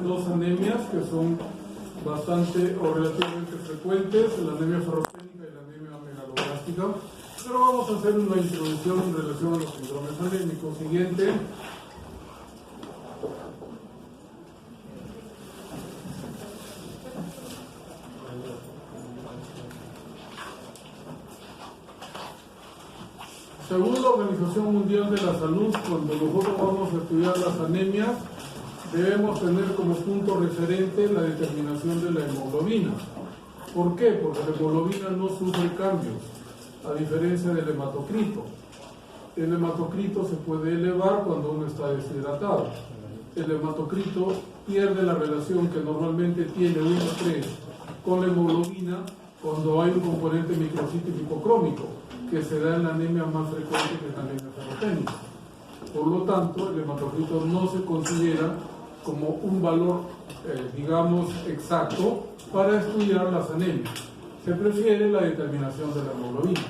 dos anemias que son bastante o relativamente frecuentes, la anemia ferropénica y la anemia megaloblástica. Pero vamos a hacer una introducción en relación a los síndromes anémicos. Siguiente. Según la Organización Mundial de la Salud, cuando nosotros vamos a estudiar las anemias, debemos tener como punto referente la determinación de la hemoglobina. ¿Por qué? Porque la hemoglobina no sufre cambios, a diferencia del hematocrito. El hematocrito se puede elevar cuando uno está deshidratado. El hematocrito pierde la relación que normalmente tiene 1:3 con la hemoglobina cuando hay un componente microcítico hipocrómico, que se da en la anemia más frecuente que es la anemia ferropénica. Por lo tanto, el hematocrito no se considera como un valor, digamos, exacto para estudiar las anemias. Se prefiere la determinación de la hemoglobina.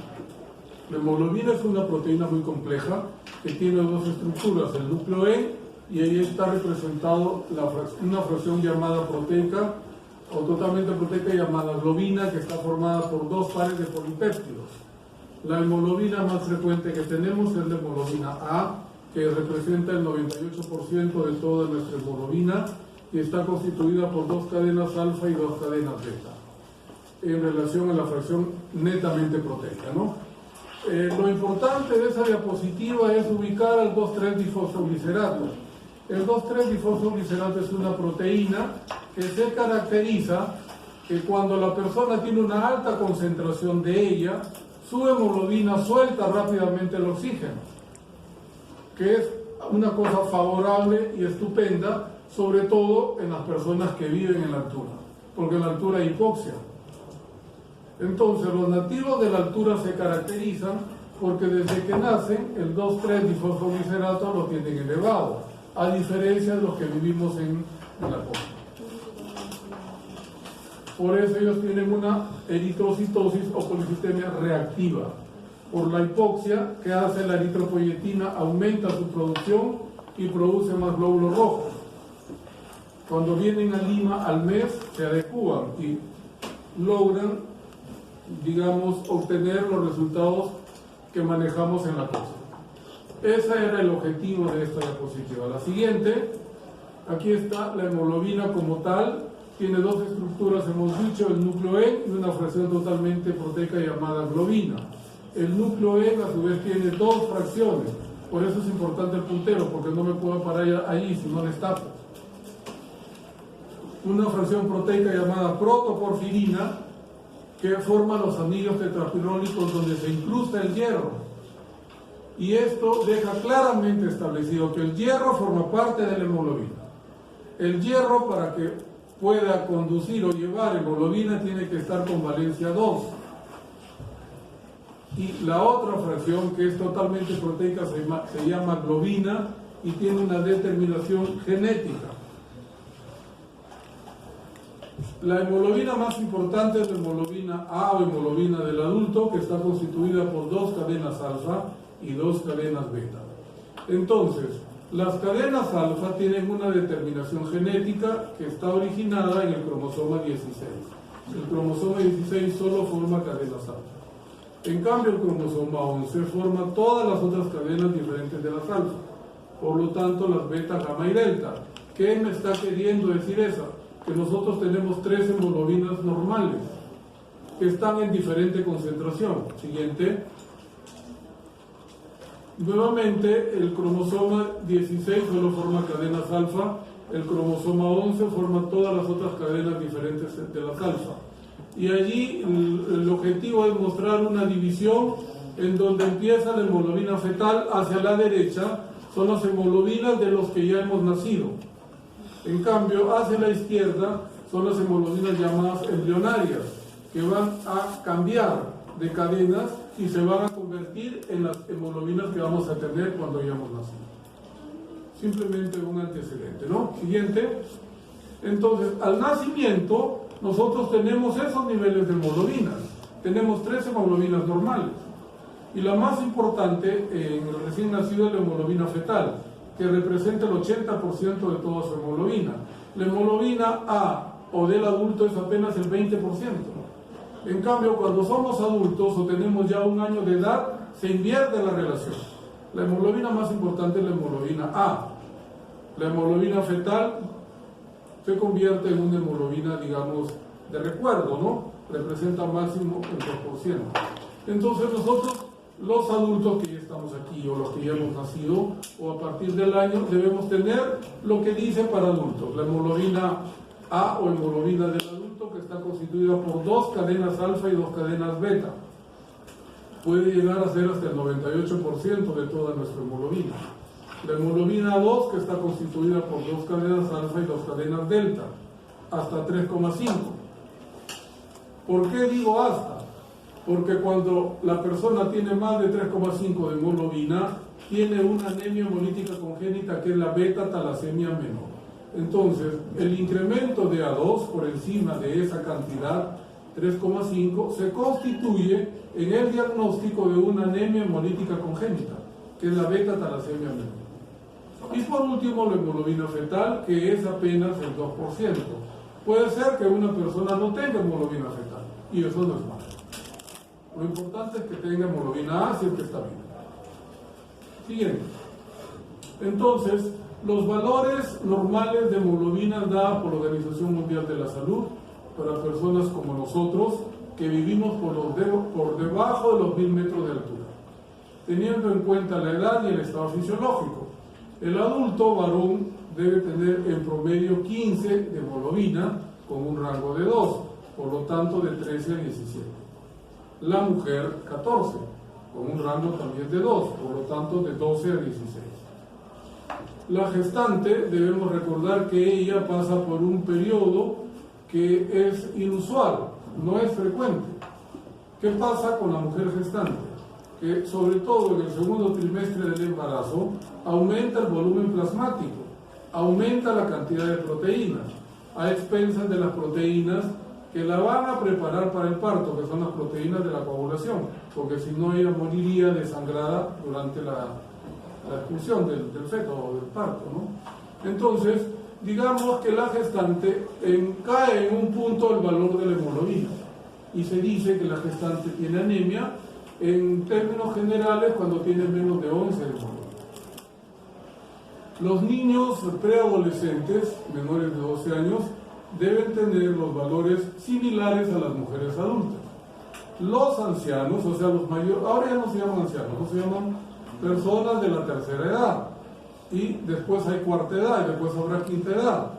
La hemoglobina es una proteína muy compleja que tiene dos estructuras, el núcleo E, y ahí está representado una fracción llamada proteica o totalmente proteica llamada globina, que está formada por dos pares de polipéptidos. La hemoglobina más frecuente que tenemos es la hemoglobina A, que representa el 98% de toda nuestra hemoglobina y está constituida por dos cadenas alfa y dos cadenas beta, en relación a la fracción netamente proteica, ¿no? Lo importante de esa diapositiva es ubicar al 2,3-difosfoglicerato. El 2,3-difosfoglicerato es una proteína que se caracteriza que cuando la persona tiene una alta concentración de ella, su hemoglobina suelta rápidamente el oxígeno, que es una cosa favorable y estupenda, sobre todo en las personas que viven en la altura, porque en la altura hay hipoxia. Entonces, los nativos de la altura se caracterizan porque desde que nacen el 2,3-difosfoglicerato lo tienen elevado, a diferencia de los que vivimos en la costa. Por eso ellos tienen una eritrocitosis o policitemia reactiva. Por la hipoxia que hace la eritropoyetina, aumenta su producción y produce más glóbulos rojos. Cuando vienen a Lima al mes, se adecúan y logran, digamos, obtener los resultados que manejamos en la costa. Ese era el objetivo de esta diapositiva. La siguiente, aquí está la hemoglobina como tal. Tiene dos estructuras, hemos dicho, el núcleo E y una fracción totalmente proteica llamada globina. El núcleo E a su vez tiene dos fracciones, por eso es importante el puntero, porque no me puedo parar allí si no les tapo. Una fracción proteica llamada protoporfirina, que forma los anillos tetrapirrólicos donde se incrusta el hierro. Y esto deja claramente establecido que el hierro forma parte de la hemoglobina. El hierro, para que pueda conducir o llevar hemoglobina, tiene que estar con valencia 2. Y la otra fracción, que es totalmente proteica, se llama globina y tiene una determinación genética. La hemoglobina más importante es la hemoglobina A o hemoglobina del adulto, que está constituida por dos cadenas alfa y dos cadenas beta. Entonces, las cadenas alfa tienen una determinación genética que está originada en el cromosoma 16. El cromosoma 16 solo forma cadenas alfa. En cambio, el cromosoma 11 forma todas las otras cadenas diferentes de las alfa. Por lo tanto, las beta, gamma y delta. ¿Qué me está queriendo decir eso? Que nosotros tenemos 3 hemoglobinas normales que están en diferente concentración. Siguiente. Nuevamente, el cromosoma 16 solo forma cadenas alfa, el cromosoma 11 forma todas las otras cadenas diferentes de las alfa. Y allí el objetivo es mostrar una división en donde empieza la hemoglobina fetal hacia la derecha, son las hemoglobinas de los que ya hemos nacido. En cambio, hacia la izquierda son las hemoglobinas llamadas embrionarias, que van a cambiar de cadenas y se van a convertir en las hemoglobinas que vamos a tener cuando hayamos nacido. Simplemente un antecedente, ¿no? Siguiente. Entonces, al nacimiento, nosotros tenemos esos niveles de hemoglobinas. Tenemos 3 hemoglobinas normales. Y la más importante en el recién nacido es la hemoglobina fetal, que representa el 80% de toda su hemoglobina. La hemoglobina A o del adulto es apenas el 20%. En cambio, cuando somos adultos o tenemos ya un año de edad, se invierte la relación. La hemoglobina más importante es la hemoglobina A. La hemoglobina fetal se convierte en una hemoglobina, digamos, de recuerdo, ¿no? Representa máximo el 2%. Entonces nosotros, los adultos que ya estamos aquí o los que ya hemos nacido o a partir del año, debemos tener lo que dice para adultos, la hemoglobina A o hemoglobina del adulto, que está constituida por 2 cadenas alfa y 2 cadenas beta. Puede llegar a ser hasta el 98% de toda nuestra hemoglobina. La hemoglobina 2, que está constituida por 2 cadenas alfa y 2 cadenas delta, hasta 3,5. ¿Por qué digo hasta? Porque cuando la persona tiene más de 3,5 de hemoglobina, tiene una anemia hemolítica congénita que es la beta-talasemia menor. Entonces, el incremento de A2 por encima de esa cantidad, 3,5, se constituye en el diagnóstico de una anemia hemolítica congénita, que es la beta-talasemia menor. Y por último, la hemoglobina fetal, que es apenas el 2%. Puede ser que una persona no tenga hemoglobina fetal, y eso no es malo. Lo importante es que tenga hemoglobina A si es que está bien. Siguiente. Entonces, los valores normales de hemoglobina dados por la Organización Mundial de la Salud para personas como nosotros que vivimos por debajo de los 1000 metros de altura, teniendo en cuenta la edad y el estado fisiológico. El adulto varón debe tener en promedio 15 de hemoglobina con un rango de 2, por lo tanto de 13 a 17. La mujer 14, con un rango también de 2, por lo tanto de 12 a 16. La gestante, debemos recordar que ella pasa por un periodo que es inusual, no es frecuente. ¿Qué pasa con la mujer gestante? Que sobre todo en el segundo trimestre del embarazo aumenta el volumen plasmático, aumenta la cantidad de proteínas, a expensas de las proteínas que la van a preparar para el parto, que son las proteínas de la coagulación, porque si no ella moriría desangrada durante la expulsión del feto o del parto, ¿no? Entonces, digamos que la gestante cae en un punto el valor de la hemoglobina y se dice que la gestante tiene anemia en términos generales cuando tiene menos de 11 de hemoglobina. Los niños preadolescentes menores de 12 años deben tener los valores similares a las mujeres adultas. Los ancianos, o sea, los mayores, ahora ya no se llaman ancianos, no se llaman personas de la tercera edad, y después hay cuarta edad, y después habrá quinta edad.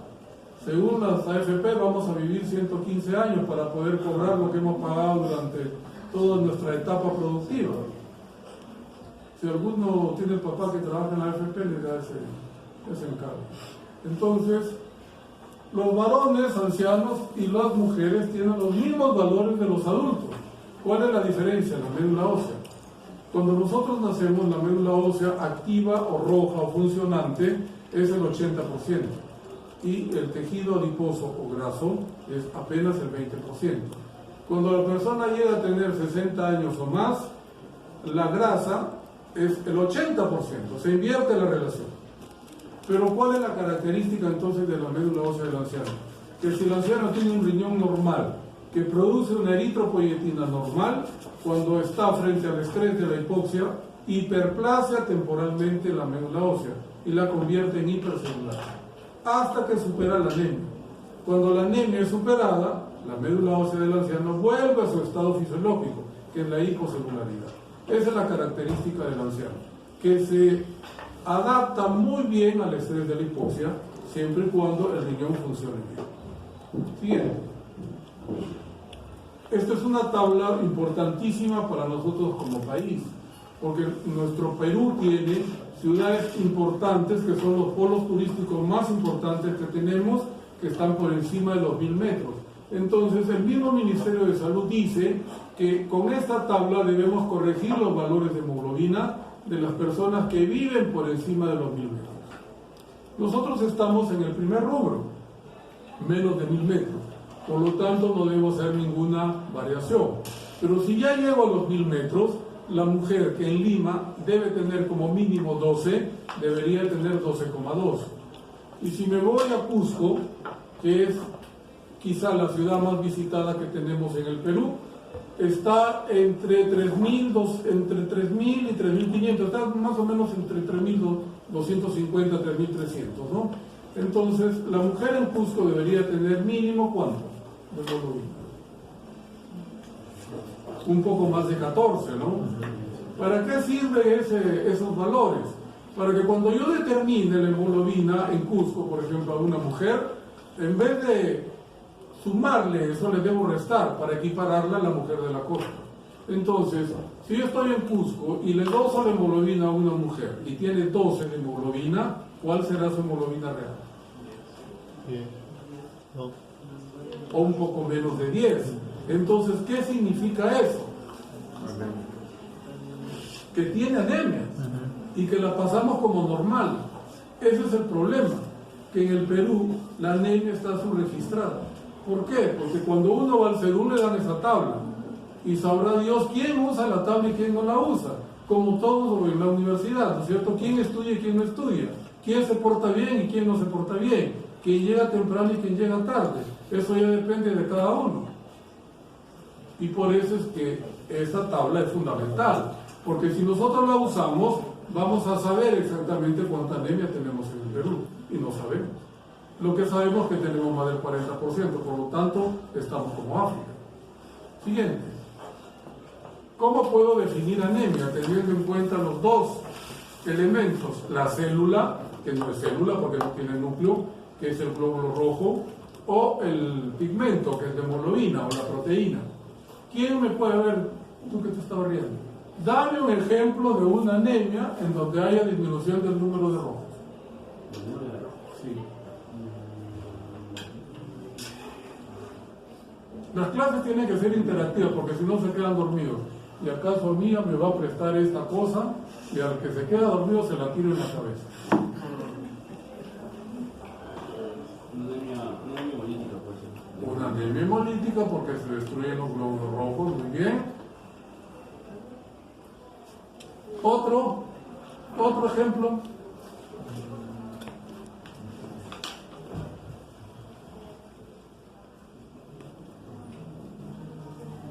Según las AFP vamos a vivir 115 años para poder cobrar lo que hemos pagado durante toda nuestra etapa productiva. Si alguno tiene el papá que trabaja en la AFP, le da ese encargo. Entonces, los varones ancianos y las mujeres tienen los mismos valores de los adultos. ¿Cuál es la diferencia? La médula ósea. Cuando nosotros nacemos, la médula ósea activa o roja o funcionante es el 80%. Y el tejido adiposo o graso es apenas el 20%. Cuando la persona llega a tener 60 años o más, la grasa es el 80%. Se invierte la relación. Pero ¿cuál es la característica entonces de la médula ósea del anciano? Que si el anciano tiene un riñón normal, que produce una eritropoyetina normal, cuando está frente al estrés de la hipoxia, hiperplasia temporalmente la médula ósea y la convierte en hipercelular, hasta que supera la anemia. Cuando la anemia es superada, la médula ósea del anciano vuelve a su estado fisiológico, que es la hipocelularidad. Esa es la característica del anciano, que se adapta muy bien al estrés de la hipoxia, siempre y cuando el riñón funcione bien. Siguiente. Esta es una tabla importantísima para nosotros como país, porque nuestro Perú tiene ciudades importantes que son los polos turísticos más importantes que tenemos, que están por encima de los 1000 metros. Entonces, el mismo Ministerio de Salud dice que con esta tabla debemos corregir los valores de hemoglobina de las personas que viven por encima de los 1000 metros. Nosotros estamos en el primer rubro, menos de 1000 metros. Por lo tanto, no debemos hacer ninguna variación. Pero si ya llego a los 1000 metros, la mujer que en Lima debe tener como mínimo 12, debería tener 12,2. Y si me voy a Cusco, que es quizá la ciudad más visitada que tenemos en el Perú, está entre 3.000 y 3.500, está más o menos entre 3.250 y 3.300, ¿no? Entonces, la mujer en Cusco debería tener mínimo, ¿cuánto? De hemoglobina. Un poco más de 14, ¿no? ¿Para qué sirven esos valores? Para que cuando yo determine la hemoglobina en Cusco, por ejemplo, a una mujer, en vez de sumarle eso, le debo restar para equipararla a la mujer de la costa. Entonces, si yo estoy en Cusco y le doso la hemoglobina a una mujer y tiene 12 de hemoglobina, ¿cuál será su hemoglobina real? No. O un poco menos de 10. Entonces, ¿qué significa eso? Que tiene anemia y que la pasamos como normal. Ese es el problema, que en el Perú la anemia está subregistrada. ¿Por qué? Porque cuando uno va al CEDU le dan esa tabla y sabrá Dios quién usa la tabla y quién no la usa, como todos en la universidad, ¿no es cierto? ¿Quién estudia y quién no estudia? ¿Quién se porta bien y quién no se porta bien? ¿Quién llega temprano y quién llega tarde? Eso ya depende de cada uno. Y por eso es que esa tabla es fundamental, porque si nosotros la usamos, vamos a saber exactamente cuánta anemia tenemos en el Perú, y no sabemos. Lo que sabemos es que tenemos más del 40%, por lo tanto, estamos como África. Siguiente. ¿Cómo puedo definir anemia teniendo en cuenta los dos elementos? La célula, que no es célula porque no tiene núcleo, que es el glóbulo rojo, o el pigmento, que es la hemoglobina o la proteína. ¿Quién me puede ver? Tú que te estás riendo. Dame un ejemplo de una anemia en donde haya disminución del número de rojos. Sí. Las clases tienen que ser interactivas porque si no se quedan dormidos. Y acaso mía me va a prestar esta cosa y al que se queda dormido se la tiro en la cabeza. Una anemia hemolítica porque se destruyen los glóbulos rojos, muy bien. Otro ejemplo.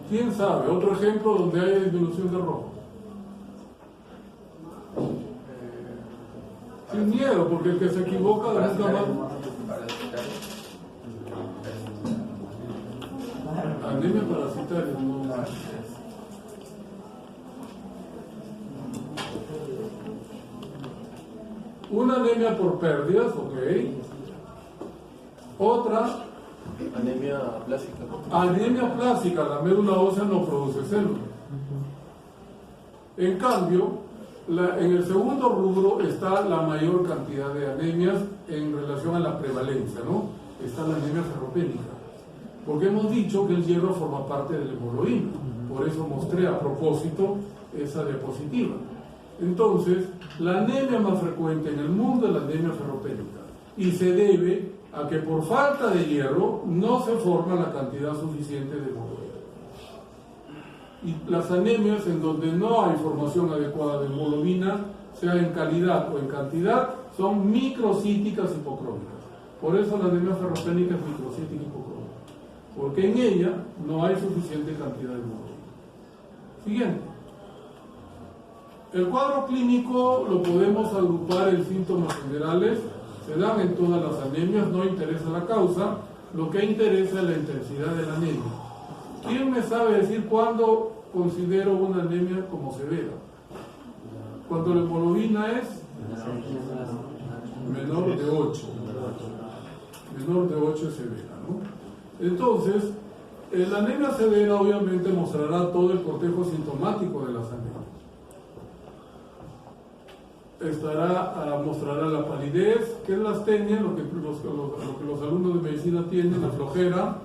¿Quién sabe? Otro ejemplo donde haya disminución de rojo. Sin miedo, porque el que se equivoca nunca más. Anemia parasitaria, no. Una anemia por pérdidas, ok. Otra. Anemia plástica. Anemia plástica, la médula ósea no produce células. En cambio, en el segundo rubro está la mayor cantidad de anemias en relación a la prevalencia, ¿no? Está la anemia ferropénica. Porque hemos dicho que el hierro forma parte del hemoglobina. Por eso mostré a propósito esa diapositiva. Entonces, la anemia más frecuente en el mundo es la anemia ferropénica. Y se debe a que por falta de hierro no se forma la cantidad suficiente de hemoglobina. Y las anemias en donde no hay formación adecuada de hemoglobina, sea en calidad o en cantidad, son microcíticas hipocrómicas. Por eso la anemia ferropénica es microcítica hipocrómica, porque en ella no hay suficiente cantidad de hemoglobina. Siguiente. El cuadro clínico lo podemos agrupar en síntomas generales. Se dan en todas las anemias, no interesa la causa, lo que interesa es la intensidad de la anemia. ¿Quién me sabe decir cuándo considero una anemia como severa? Cuando la hemoglobina es menor de 8. Menor de 8 es severa, ¿no? Entonces, la anemia severa obviamente mostrará todo el cortejo sintomático de las anemias. Mostrará la palidez, que es la astenia, lo que los alumnos de medicina tienen, la flojera.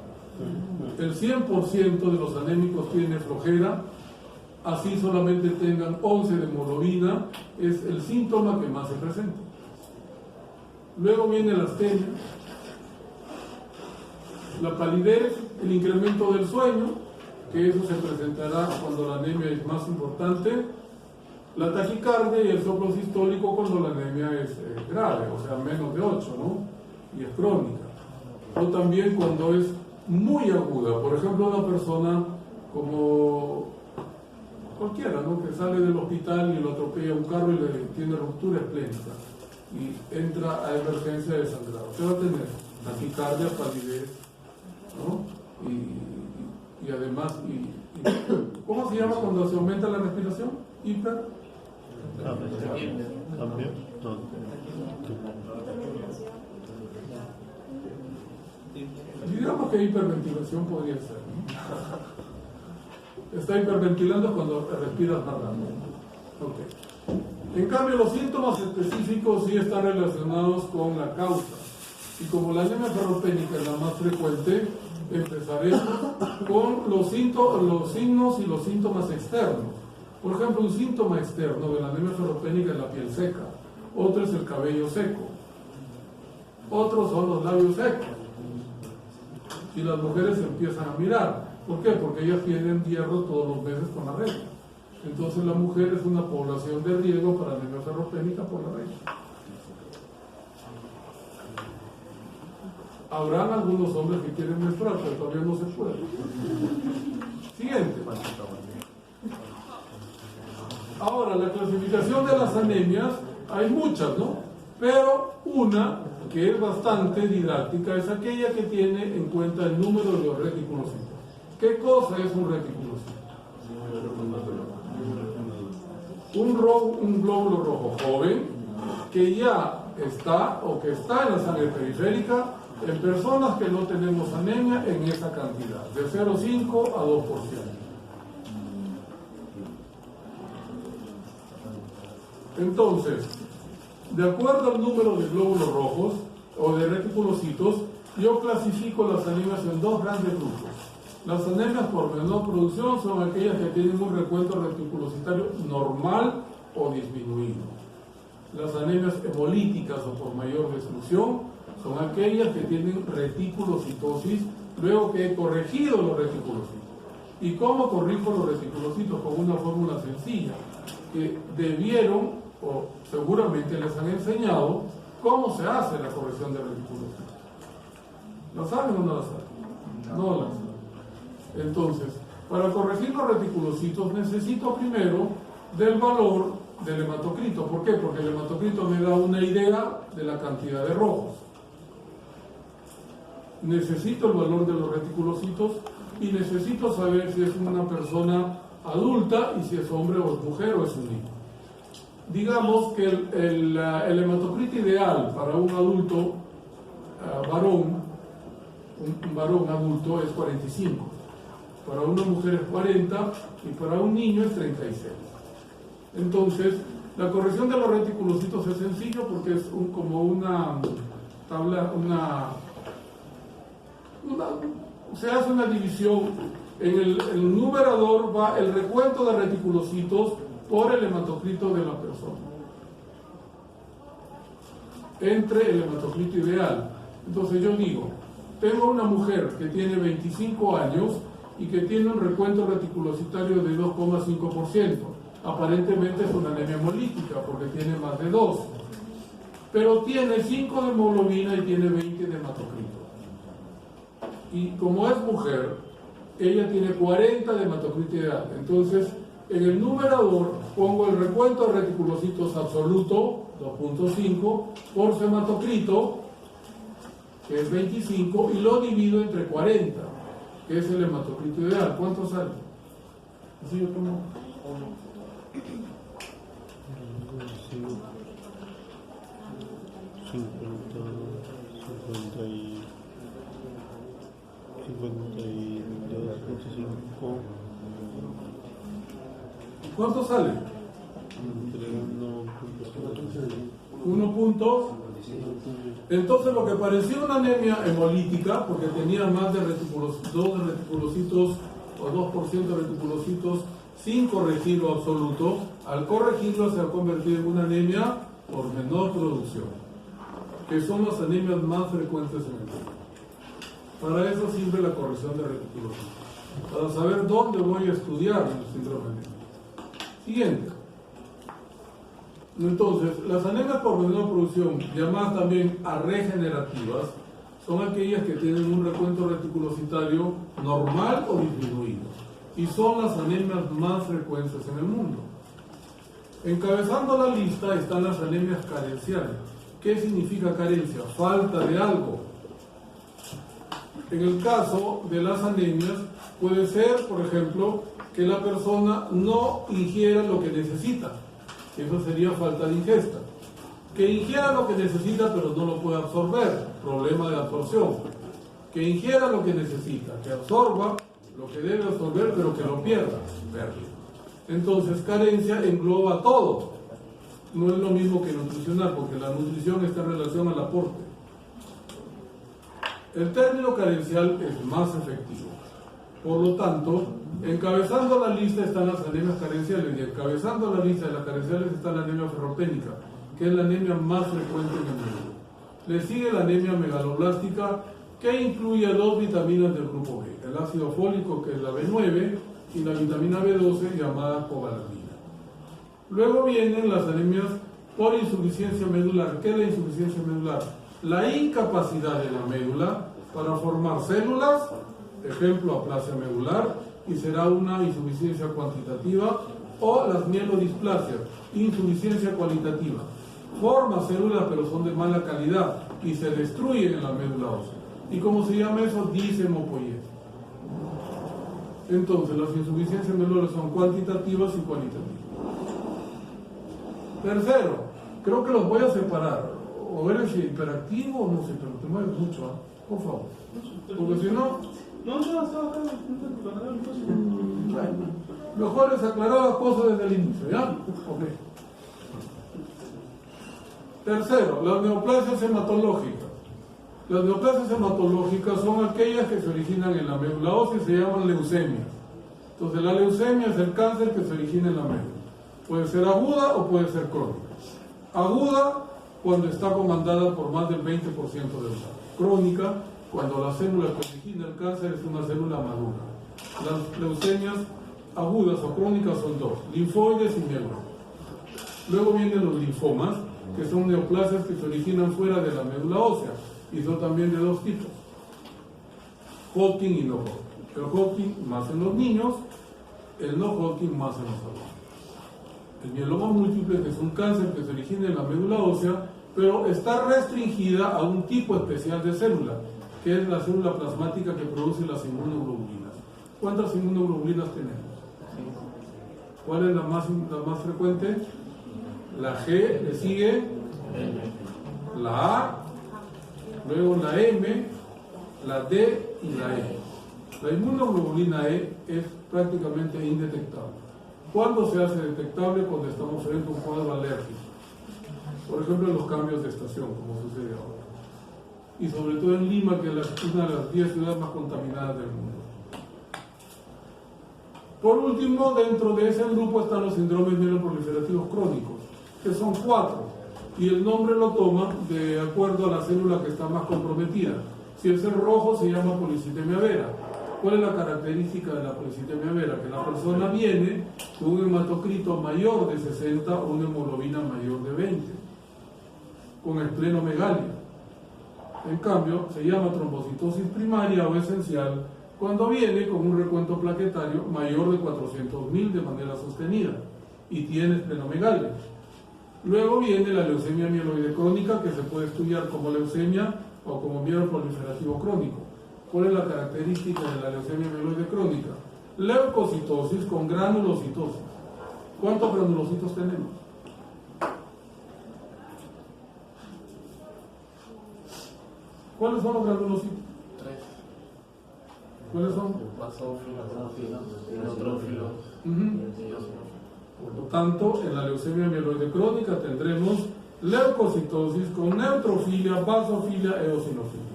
El 100% de los anémicos tiene flojera, así solamente tengan 11 de hemoglobina, es el síntoma que más se presenta. Luego viene la astenia, la palidez, el incremento del sueño, que eso se presentará cuando la anemia es más importante. La taquicardia y el soplo sistólico cuando la anemia es grave, o sea, menos de 8, ¿no? y es crónica. O también cuando es muy aguda, por ejemplo, una persona como cualquiera, ¿no?, que sale del hospital y lo atropella un carro y le tiene ruptura esplénica y entra a emergencia de sangrado. ¿Qué va a tener? Taquicardia, palidez, ¿no? Y además, ¿cómo se llama cuando se aumenta la respiración? Hiper. Digamos que hiperventilación podría ser, ¿no? Está hiperventilando cuando respiras más rápido. Okay. En cambio, los síntomas específicos sí están relacionados con la causa. Y como la anemia ferropénica es la más frecuente, empezaremos con los signos y los síntomas externos. Por ejemplo, un síntoma externo de la anemia ferropénica es la piel seca, otro es el cabello seco, otros son los labios secos. Y las mujeres empiezan a mirar. ¿Por qué? Porque ellas tienen hierro todos los meses con la regla. Entonces la mujer es una población de riesgo para anemia ferropénica por la regla. Habrán algunos hombres que quieren menstruar, pero todavía no se puede. Siguiente. Ahora, la clasificación de las anemias, hay muchas, ¿no? Pero una que es bastante didáctica es aquella que tiene en cuenta el número de los reticulocitos. ¿Qué cosa es un reticulocito? Un glóbulo rojo joven que ya está o que está en la sangre periférica en personas que no tenemos anemia en esa cantidad, de 0,5 a 2%. Entonces, de acuerdo al número de glóbulos rojos o de reticulocitos, yo clasifico las anemias en dos grandes grupos. Las anemias por menor producción son aquellas que tienen un recuento reticulocitario normal o disminuido. Las anemias hemolíticas o por mayor destrucción son aquellas que tienen reticulocitosis luego que he corregido los reticulocitos. ¿Y cómo corrijo los reticulocitos? Con una fórmula sencilla, que debieron o seguramente les han enseñado cómo se hace la corrección de reticulocitos. ¿La saben o no la saben? No la saben. Entonces, para corregir los reticulocitos necesito primero del valor del hematocrito. ¿Por qué? Porque el hematocrito me da una idea de la cantidad de rojos. Necesito el valor de los reticulocitos y necesito saber si es una persona adulta y si es hombre o es mujer o es un niño. Digamos que el hematocrito ideal para un adulto varón, un varón adulto es 45. Para una mujer es 40 y para un niño es 36. Entonces, la corrección de los reticulocitos es sencillo porque es como una tabla, se hace una división. En el numerador va el recuento de reticulocitos por el hematocrito de la persona, entre el hematocrito ideal. Entonces yo digo, tengo una mujer que tiene 25 años y que tiene un recuento reticulocitario de 2,5%. Aparentemente es una anemia hemolítica porque tiene más de 2, pero tiene 5 de hemoglobina y tiene 20 de hematocrito. Y como es mujer, ella tiene 40 de hematocrito ideal. Entonces, en el numerador pongo el recuento de reticulocitos absoluto, 2.5, por su hematocrito, que es 25, y lo divido entre 40, que es el hematocrito ideal. ¿Cuánto sale? Así yo tomo 52.5. ¿Cuánto sale? 1 punto. Entonces lo que parecía una anemia hemolítica, porque tenía más de 2 reticulocitos o 2% de reticulocitos sin corregirlo absoluto, al corregirlo se ha convertido en una anemia por menor producción, que son las anemias más frecuentes en el cuerpo. Para eso sirve la corrección de reticulocitos, para saber dónde voy a estudiar el síndrome anémico. Siguiente. Entonces, las anemias por menor producción, llamadas también arregenerativas, son aquellas que tienen un recuento reticulocitario normal o disminuido, y son las anemias más frecuentes en el mundo. Encabezando la lista están las anemias carenciales. ¿Qué significa carencia? Falta de algo. En el caso de las anemias, puede ser, por ejemplo, que la persona no ingiera lo que necesita. Eso sería falta de ingesta. Que ingiera lo que necesita pero no lo puede absorber, problema de absorción. Que ingiera lo que necesita, que absorba lo que debe absorber pero que lo pierda, pérdida. Entonces carencia engloba todo. No es lo mismo que nutricional, porque la nutrición está en relación al aporte. El término carencial es más efectivo. Por lo tanto, encabezando la lista están las anemias carenciales, y encabezando la lista de las carenciales está la anemia ferropénica, que es la anemia más frecuente en el mundo. Le sigue la anemia megaloblástica, que incluye 2 vitaminas del grupo B, el ácido fólico, que es la B9, y la vitamina B12, llamada cobalamina. Luego vienen las anemias por insuficiencia medular. ¿Qué es la insuficiencia medular? La incapacidad de la médula para formar células, ejemplo aplasia medular, y será una insuficiencia cuantitativa, o las mielodisplasias, insuficiencia cualitativa. Forma células pero son de mala calidad y se destruyen en la médula ósea. ¿Y cómo se llama eso? Disemopoiesis. Entonces, las insuficiencias medulares son cuantitativas y cualitativas. Tercero, creo que los voy a separar. O eres hiperactivo o no sé, pero te mueves mucho, ¿eh? Por favor. Porque si no... No, estaba acá. Bueno, mejor es aclarar las cosas desde el inicio, ¿ya? Ok. Tercero, las neoplasias hematológicas. Las neoplasias hematológicas son aquellas que se originan en la médula ósea y se llaman leucemias. Entonces, la leucemia es el cáncer que se origina en la médula. Puede ser aguda o puede ser crónica. Aguda cuando está comandada por más del 20% de la crónica, cuando la célula que origina el cáncer es una célula madura. Las leucemias agudas o crónicas son 2, linfoides y mieloma. Luego vienen los linfomas, que son neoplasias que se originan fuera de la médula ósea, y son también de 2 tipos, Hodgkin y no Hodgkin. El Hodgkin más en los niños, el no Hodgkin más en los adultos. El mieloma múltiple, que es un cáncer que se origina en la médula ósea, pero está restringida a un tipo especial de célula, que es la célula plasmática que produce las inmunoglobulinas. ¿Cuántas inmunoglobulinas tenemos? ¿Cuál es la más frecuente? La G, le sigue la A, luego la M, la D y la E. La inmunoglobulina E es prácticamente indetectable. ¿Cuándo se hace detectable? Cuando estamos frente a un cuadro alérgico. Por ejemplo, en los cambios de estación, como sucede ahora. Y sobre todo en Lima, que es una de las 10 ciudades más contaminadas del mundo. Por último, dentro de ese grupo están los síndromes mieloproliferativos crónicos, que son 4, y el nombre lo toma de acuerdo a la célula que está más comprometida. Si es el rojo, se llama policitemia vera. ¿Cuál es la característica de la policitemia vera? Que la persona viene con un hematocrito mayor de 60 o una hemoglobina mayor de 20, con esplenomegalia. En cambio, se llama trombocitosis primaria o esencial cuando viene con un recuento plaquetario mayor de 400.000 de manera sostenida y tiene esplenomegalia. Luego viene la leucemia mieloide crónica, que se puede estudiar como leucemia o como mieloproliferativo crónico. ¿Cuál es la característica de la leucemia mieloide crónica? Leucocitosis con granulocitosis. ¿Cuántos granulocitos tenemos? ¿Cuáles son los granulocitos? 3. ¿Cuáles son? Basófilos, neutrófilos y eosinófilos. Por lo tanto, en la leucemia mieloide crónica tendremos leucocitosis con neutrofilia, basofilia, eosinofilia.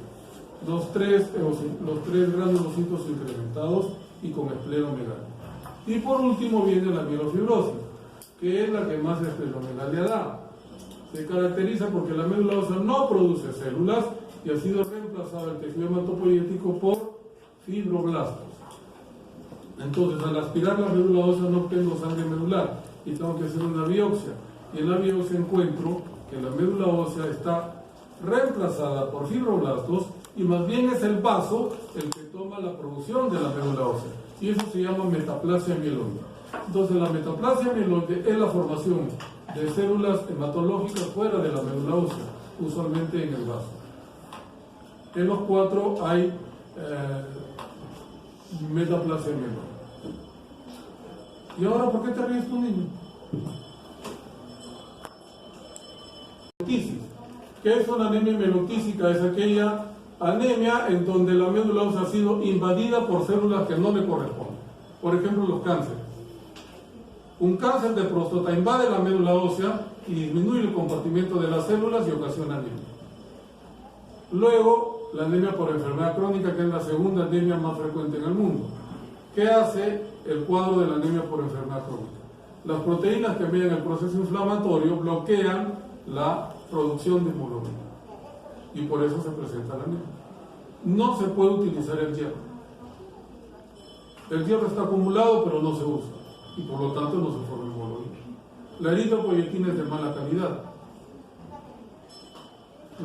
Los tres granulocitos incrementados y con esplenomegalia. Y por último viene la mielofibrosis, que es la que más esplenomegalia da. Se caracteriza porque la médula ósea no produce células y ha sido reemplazado el tejido hematopoyético por fibroblastos. Entonces, al aspirar la médula ósea no obtengo sangre medular y tengo que hacer una biopsia. y en la biopsia encuentro que la médula ósea está reemplazada por fibroblastos y más bien es el vaso el que toma la producción de la médula ósea, y eso se llama metaplasia mieloide. Entonces la metaplasia mieloide es la formación de células hematológicas fuera de la médula ósea, usualmente en el vaso. En los 4 hay metaplasia mieloide. ¿Y ahora por qué te ríes tú, niño? ¿Qué es una anemia mielotísica? Es aquella anemia en donde la médula ósea ha sido invadida por células que no le corresponden. Por ejemplo, los cánceres. Un cáncer de próstata invade la médula ósea y disminuye el compartimiento de las células y ocasiona anemia. Luego, la anemia por enfermedad crónica, que es la segunda anemia más frecuente en el mundo. ¿Qué hace el cuadro de la anemia por enfermedad crónica? Las proteínas que median el proceso inflamatorio bloquean la producción de hemoglobina y por eso se presenta la anemia. No se puede utilizar el hierro. El hierro está acumulado pero no se usa y por lo tanto no se forma hemoglobina. La eritropoyetina es de mala calidad.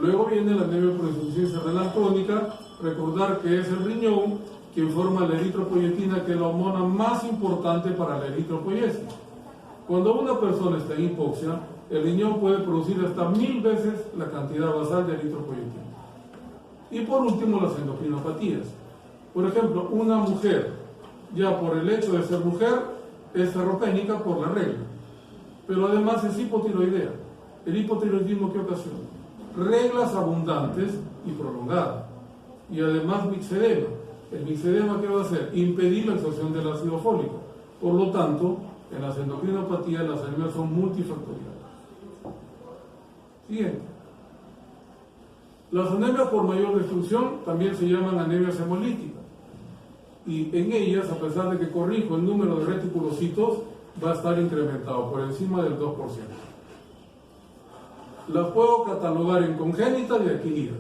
Luego viene la anemia por insuficiencia renal crónica. Recordar que es el riñón quien forma la eritropoyetina, que es la hormona más importante para la eritropoiesis. Cuando una persona está en hipoxia, el riñón puede producir hasta 1000 veces la cantidad basal de eritropoyetina. Y por último, las endocrinopatías. Por ejemplo, una mujer, ya por el hecho de ser mujer, es ferropénica por la regla, pero además es hipotiroidea. El hipotiroidismo, ¿qué ocasiona? Reglas abundantes y prolongadas, y además mixedema. El mixedema, ¿qué va a hacer? Impedir la absorción del ácido fólico. Por lo tanto, en las endocrinopatías las anemias son multifactoriales. Siguiente. Las anemias por mayor destrucción también se llaman anemias hemolíticas. Y en ellas, a pesar de que corrijo el número de reticulocitos, va a estar incrementado por encima del 2%. Las puedo catalogar en congénitas y adquiridas.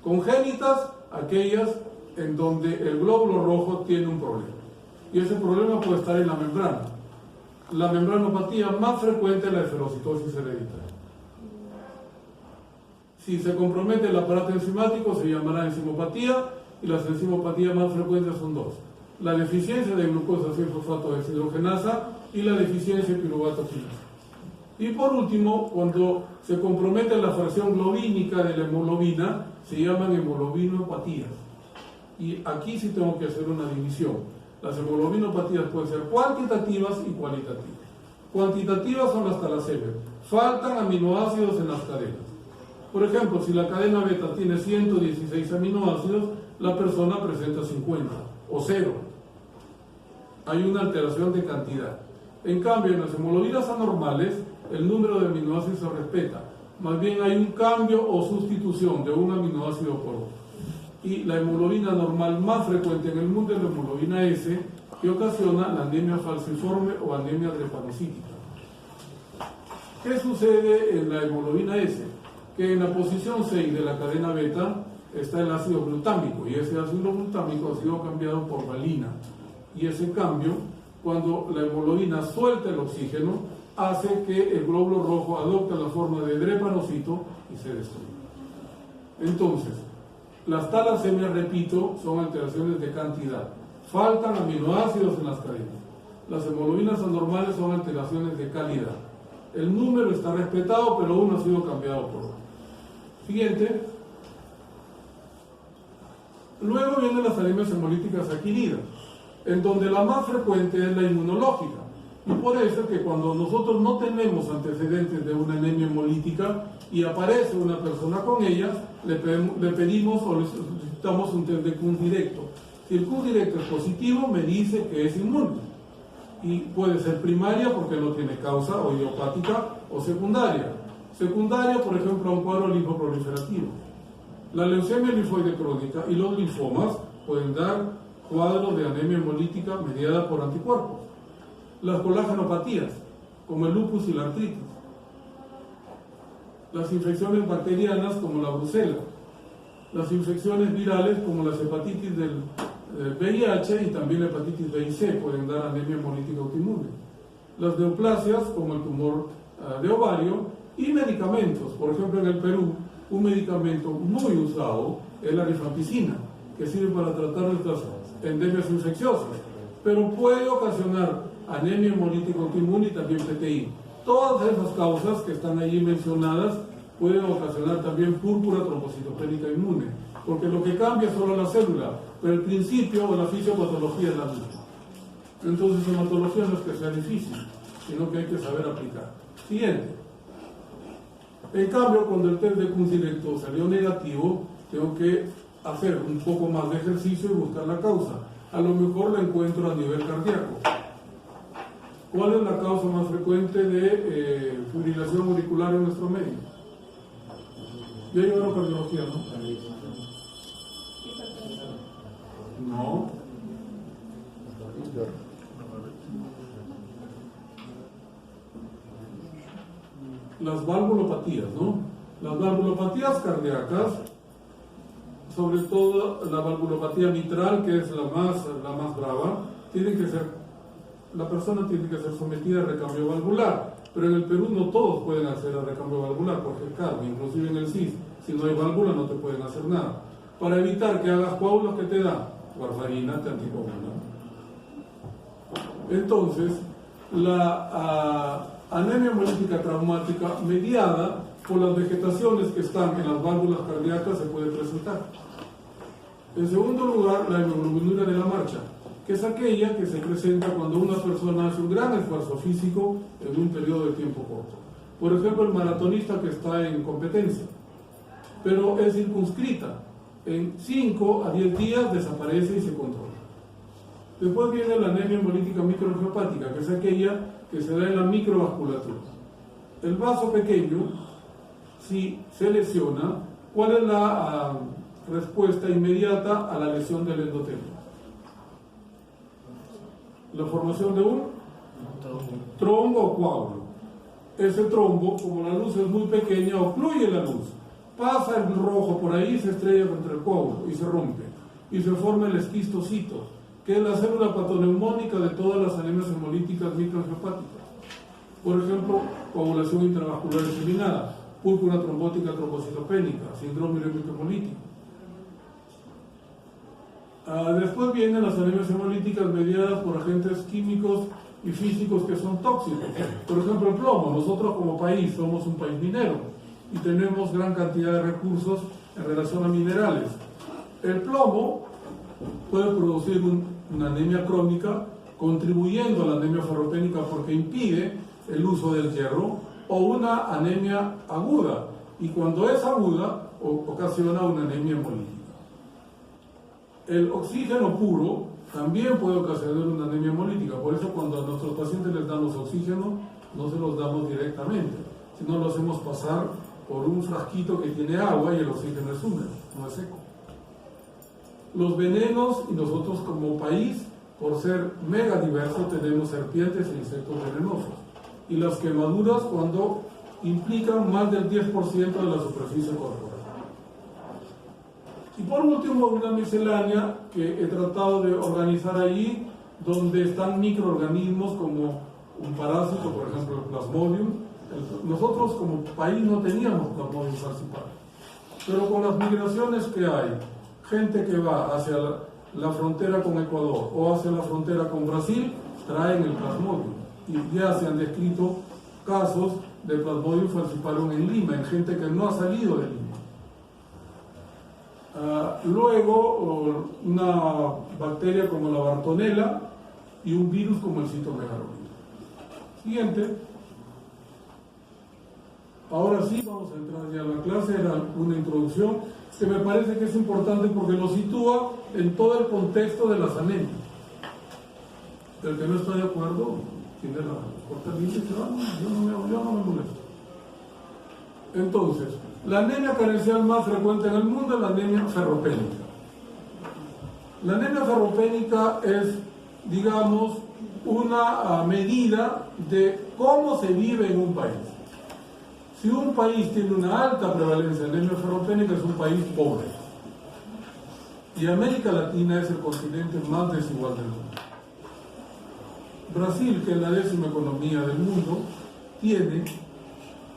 Congénitas, aquellas en donde el glóbulo rojo tiene un problema. Y ese problema puede estar en la membrana. La membranopatía más frecuente es la esferocitosis hereditaria. Si se compromete el aparato enzimático, se llamará enzimopatía, y las enzimopatías más frecuentes son 2. La deficiencia de glucosa 6-fosfato deshidrogenasa y la deficiencia de piruvato quinasa. Y por último, cuando se compromete la fracción globínica de la hemoglobina, se llaman hemoglobinopatías. Y aquí sí tengo que hacer una división. Las hemoglobinopatías pueden ser cuantitativas y cualitativas. Cuantitativas son las talasemia. Faltan aminoácidos en las cadenas. Por ejemplo, si la cadena beta tiene 116 aminoácidos, la persona presenta 50 o 0. Hay una alteración de cantidad. En cambio, en las hemoglobinas anormales, el número de aminoácidos se respeta. Más bien hay un cambio o sustitución de un aminoácido por otro. Y la hemoglobina normal más frecuente en el mundo es la hemoglobina S, que ocasiona la anemia falciforme o anemia drepanocítica. ¿Qué sucede en la hemoglobina S? Que en la posición 6 de la cadena beta está el ácido glutámico, y ese ácido glutámico ha sido cambiado por valina. Y ese cambio, cuando la hemoglobina suelta el oxígeno, hace que el glóbulo rojo adopte la forma de drepanocito y se destruya. Entonces, las talasemias, repito, son alteraciones de cantidad. Faltan aminoácidos en las cadenas. Las hemoglobinas anormales son alteraciones de calidad. El número está respetado, pero uno ha sido cambiado por otro. Siguiente. Luego vienen las anemias hemolíticas adquiridas, en donde la más frecuente es la inmunológica. Y por eso es que cuando nosotros no tenemos antecedentes de una anemia hemolítica y aparece una persona con ella, le pedimos o le solicitamos un test de CUS directo. Si el CUS directo es positivo, me dice que es inmune. Y puede ser primaria porque no tiene causa, o idiopática, o secundaria. Secundaria, por ejemplo, a un cuadro linfoproliferativo. La leucemia linfoide crónica y los linfomas pueden dar cuadros de anemia hemolítica mediada por anticuerpos. Las colagenopatías, como el lupus y la artritis. Las infecciones bacterianas, como la brucela. Las infecciones virales, como las hepatitis del VIH y también la hepatitis B y C, pueden dar anemia hemolítica autoinmune. Las neoplasias, como el tumor de ovario y medicamentos. Por ejemplo, en el Perú, un medicamento muy usado es la rifampicina, que sirve para tratar nuestras endemias infecciosas, pero puede ocasionar anemia hemolítica autoinmune y también PTI. Todas esas causas que están allí mencionadas pueden ocasionar también púrpura trombocitopénica inmune, porque lo que cambia es solo la célula, pero el principio o la fisiopatología es la misma. Entonces, hematología no es que sea difícil, sino que hay que saber aplicar. Siguiente. En cambio, cuando el test de Kunz directo salió negativo, tengo que hacer un poco más de ejercicio y buscar la causa. A lo mejor la encuentro a nivel cardíaco. ¿Cuál es la causa más frecuente de fibrilación auricular en nuestro medio? Ya llevaron cardiología, ¿no? No. Las valvulopatías, ¿no? Las valvulopatías cardíacas, sobre todo la valvulopatía mitral, que es la más brava, la persona tiene que ser sometida a recambio valvular, pero en el Perú no todos pueden hacer el recambio valvular, porque claro, inclusive en el CIS, si no hay válvula no te pueden hacer nada. Para evitar que hagas coágulos, ¿qué te da? Warfarina, te anticoagula. Entonces, la anemia hemolítica traumática mediada por las vegetaciones que están en las válvulas cardíacas se puede presentar. En segundo lugar, la hemoglobinura de la marcha, que es aquella que se presenta cuando una persona hace un gran esfuerzo físico en un periodo de tiempo corto. Por ejemplo, el maratonista que está en competencia, pero es circunscrita. En 5 a 10 días desaparece y se controla. Después viene la anemia hemolítica microangiopática, que es aquella que se da en la microvasculatura. El vaso pequeño, si se lesiona, ¿cuál es la respuesta inmediata a la lesión del endotelio? La formación de un trombo o coágulo. Ese trombo, como la luz es muy pequeña, ocluye la luz. Pasa el rojo por ahí, se estrella contra el coágulo y se rompe. Y se forma el esquistocito, que es la célula patoneumónica de todas las anemias hemolíticas microangiopáticas. Por ejemplo, coagulación intravascular diseminada, púrpura trombótica trombocitopénica, síndrome urémico hemolítico. Después vienen las anemias hemolíticas mediadas por agentes químicos y físicos que son tóxicos. Por ejemplo, el plomo. Nosotros como país somos un país minero y tenemos gran cantidad de recursos en relación a minerales. El plomo puede producir una anemia crónica, contribuyendo a la anemia ferropénica porque impide el uso del hierro, o una anemia aguda, y cuando es aguda ocasiona una anemia hemolítica. El oxígeno puro también puede ocasionar una anemia hemolítica, por eso cuando a nuestros pacientes les damos oxígeno no se los damos directamente, sino lo hacemos pasar por un frasquito que tiene agua y el oxígeno es húmedo, no es seco. Los venenos, y nosotros como país, por ser mega diverso, tenemos serpientes e insectos venenosos. Y las quemaduras cuando implican más del 10% de la superficie corporal. Y por último, una miscelánea que he tratado de organizar allí, donde están microorganismos como un parásito, por ejemplo el Plasmodium. Nosotros como país no teníamos Plasmodium falciparum, pero con las migraciones que hay, gente que va hacia la frontera con Ecuador o hacia la frontera con Brasil, traen el Plasmodium. Y ya se han descrito casos de Plasmodium falciparum en Lima, en gente que no ha salido de Lima. Luego, una bacteria como la Bartonella y un virus como el citomegalovirus. Siguiente. Ahora sí, vamos a entrar ya a la clase. Era una introducción que me parece que es importante porque lo sitúa en todo el contexto de las anemias. El que no está de acuerdo tiene la corta línea y dice, yo no me molesto. Entonces, la anemia carencial más frecuente en el mundo es la anemia ferropénica. La anemia ferropénica es, digamos, una medida de cómo se vive en un país. Si un país tiene una alta prevalencia de anemia ferropénica, es un país pobre. Y América Latina es el continente más desigual del mundo. Brasil, que es la 10ª economía del mundo, tiene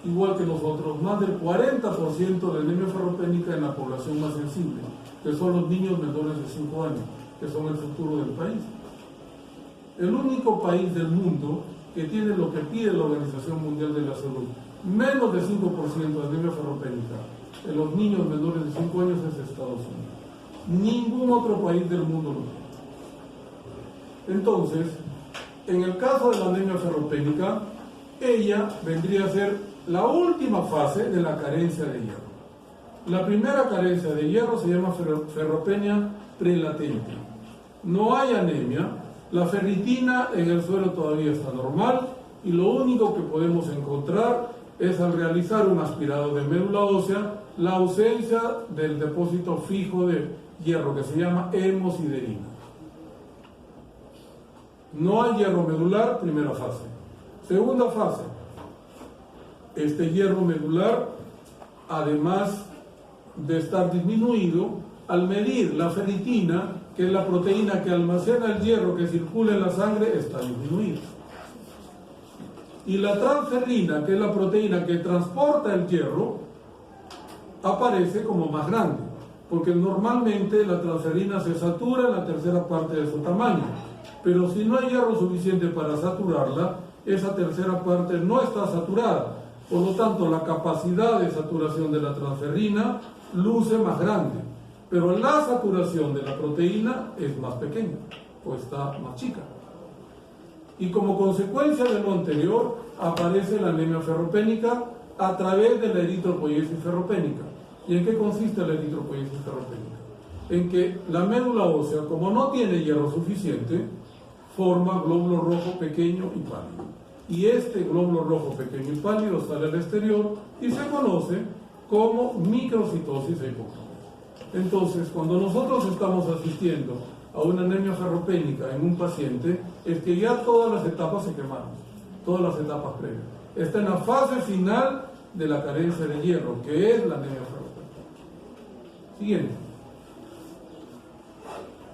igual que nosotros, más del 40% de anemia ferropénica en la población más sensible, que son los niños menores de 5 años, que son el futuro del país. El único país del mundo que tiene lo que pide la Organización Mundial de la Salud, menos de 5% de anemia ferropénica en los niños menores de 5 años es Estados Unidos. Ningún otro país del mundo lo tiene. Entonces, en el caso de la anemia ferropénica, ella vendría a ser la última fase de la carencia de hierro. La primera carencia de hierro se llama ferropenia prelatente. No hay anemia, la ferritina en el suelo todavía está normal y lo único que podemos encontrar es al realizar un aspirado de médula ósea la ausencia del depósito fijo de hierro que se llama hemosiderina. No hay hierro medular, primera fase. Segunda fase, este hierro medular, además de estar disminuido, al medir la ferritina, que es la proteína que almacena el hierro que circula en la sangre, está disminuida. Y la transferrina, que es la proteína que transporta el hierro, aparece como más grande, porque normalmente la transferrina se satura en la tercera parte de su tamaño, pero si no hay hierro suficiente para saturarla, esa tercera parte no está saturada, por lo tanto la capacidad de saturación de la transferrina luce más grande, pero la saturación de la proteína es más pequeña, o está más chica. Y como consecuencia de lo anterior, aparece la anemia ferropénica a través de la eritropoiesis ferropénica. ¿Y en qué consiste la eritropoiesis ferropénica? En que la médula ósea, como no tiene hierro suficiente, forma glóbulo rojo pequeño y pálido. Y este glóbulo rojo pequeño y pálido sale al exterior y se conoce como microcitosis e hipocondria. Entonces, cuando nosotros estamos asistiendo a una anemia ferropénica en un paciente, es que ya todas las etapas se quemaron, todas las etapas previas. Está en la fase final de la carencia de hierro, que es la anemia ferropénica. Siguiente.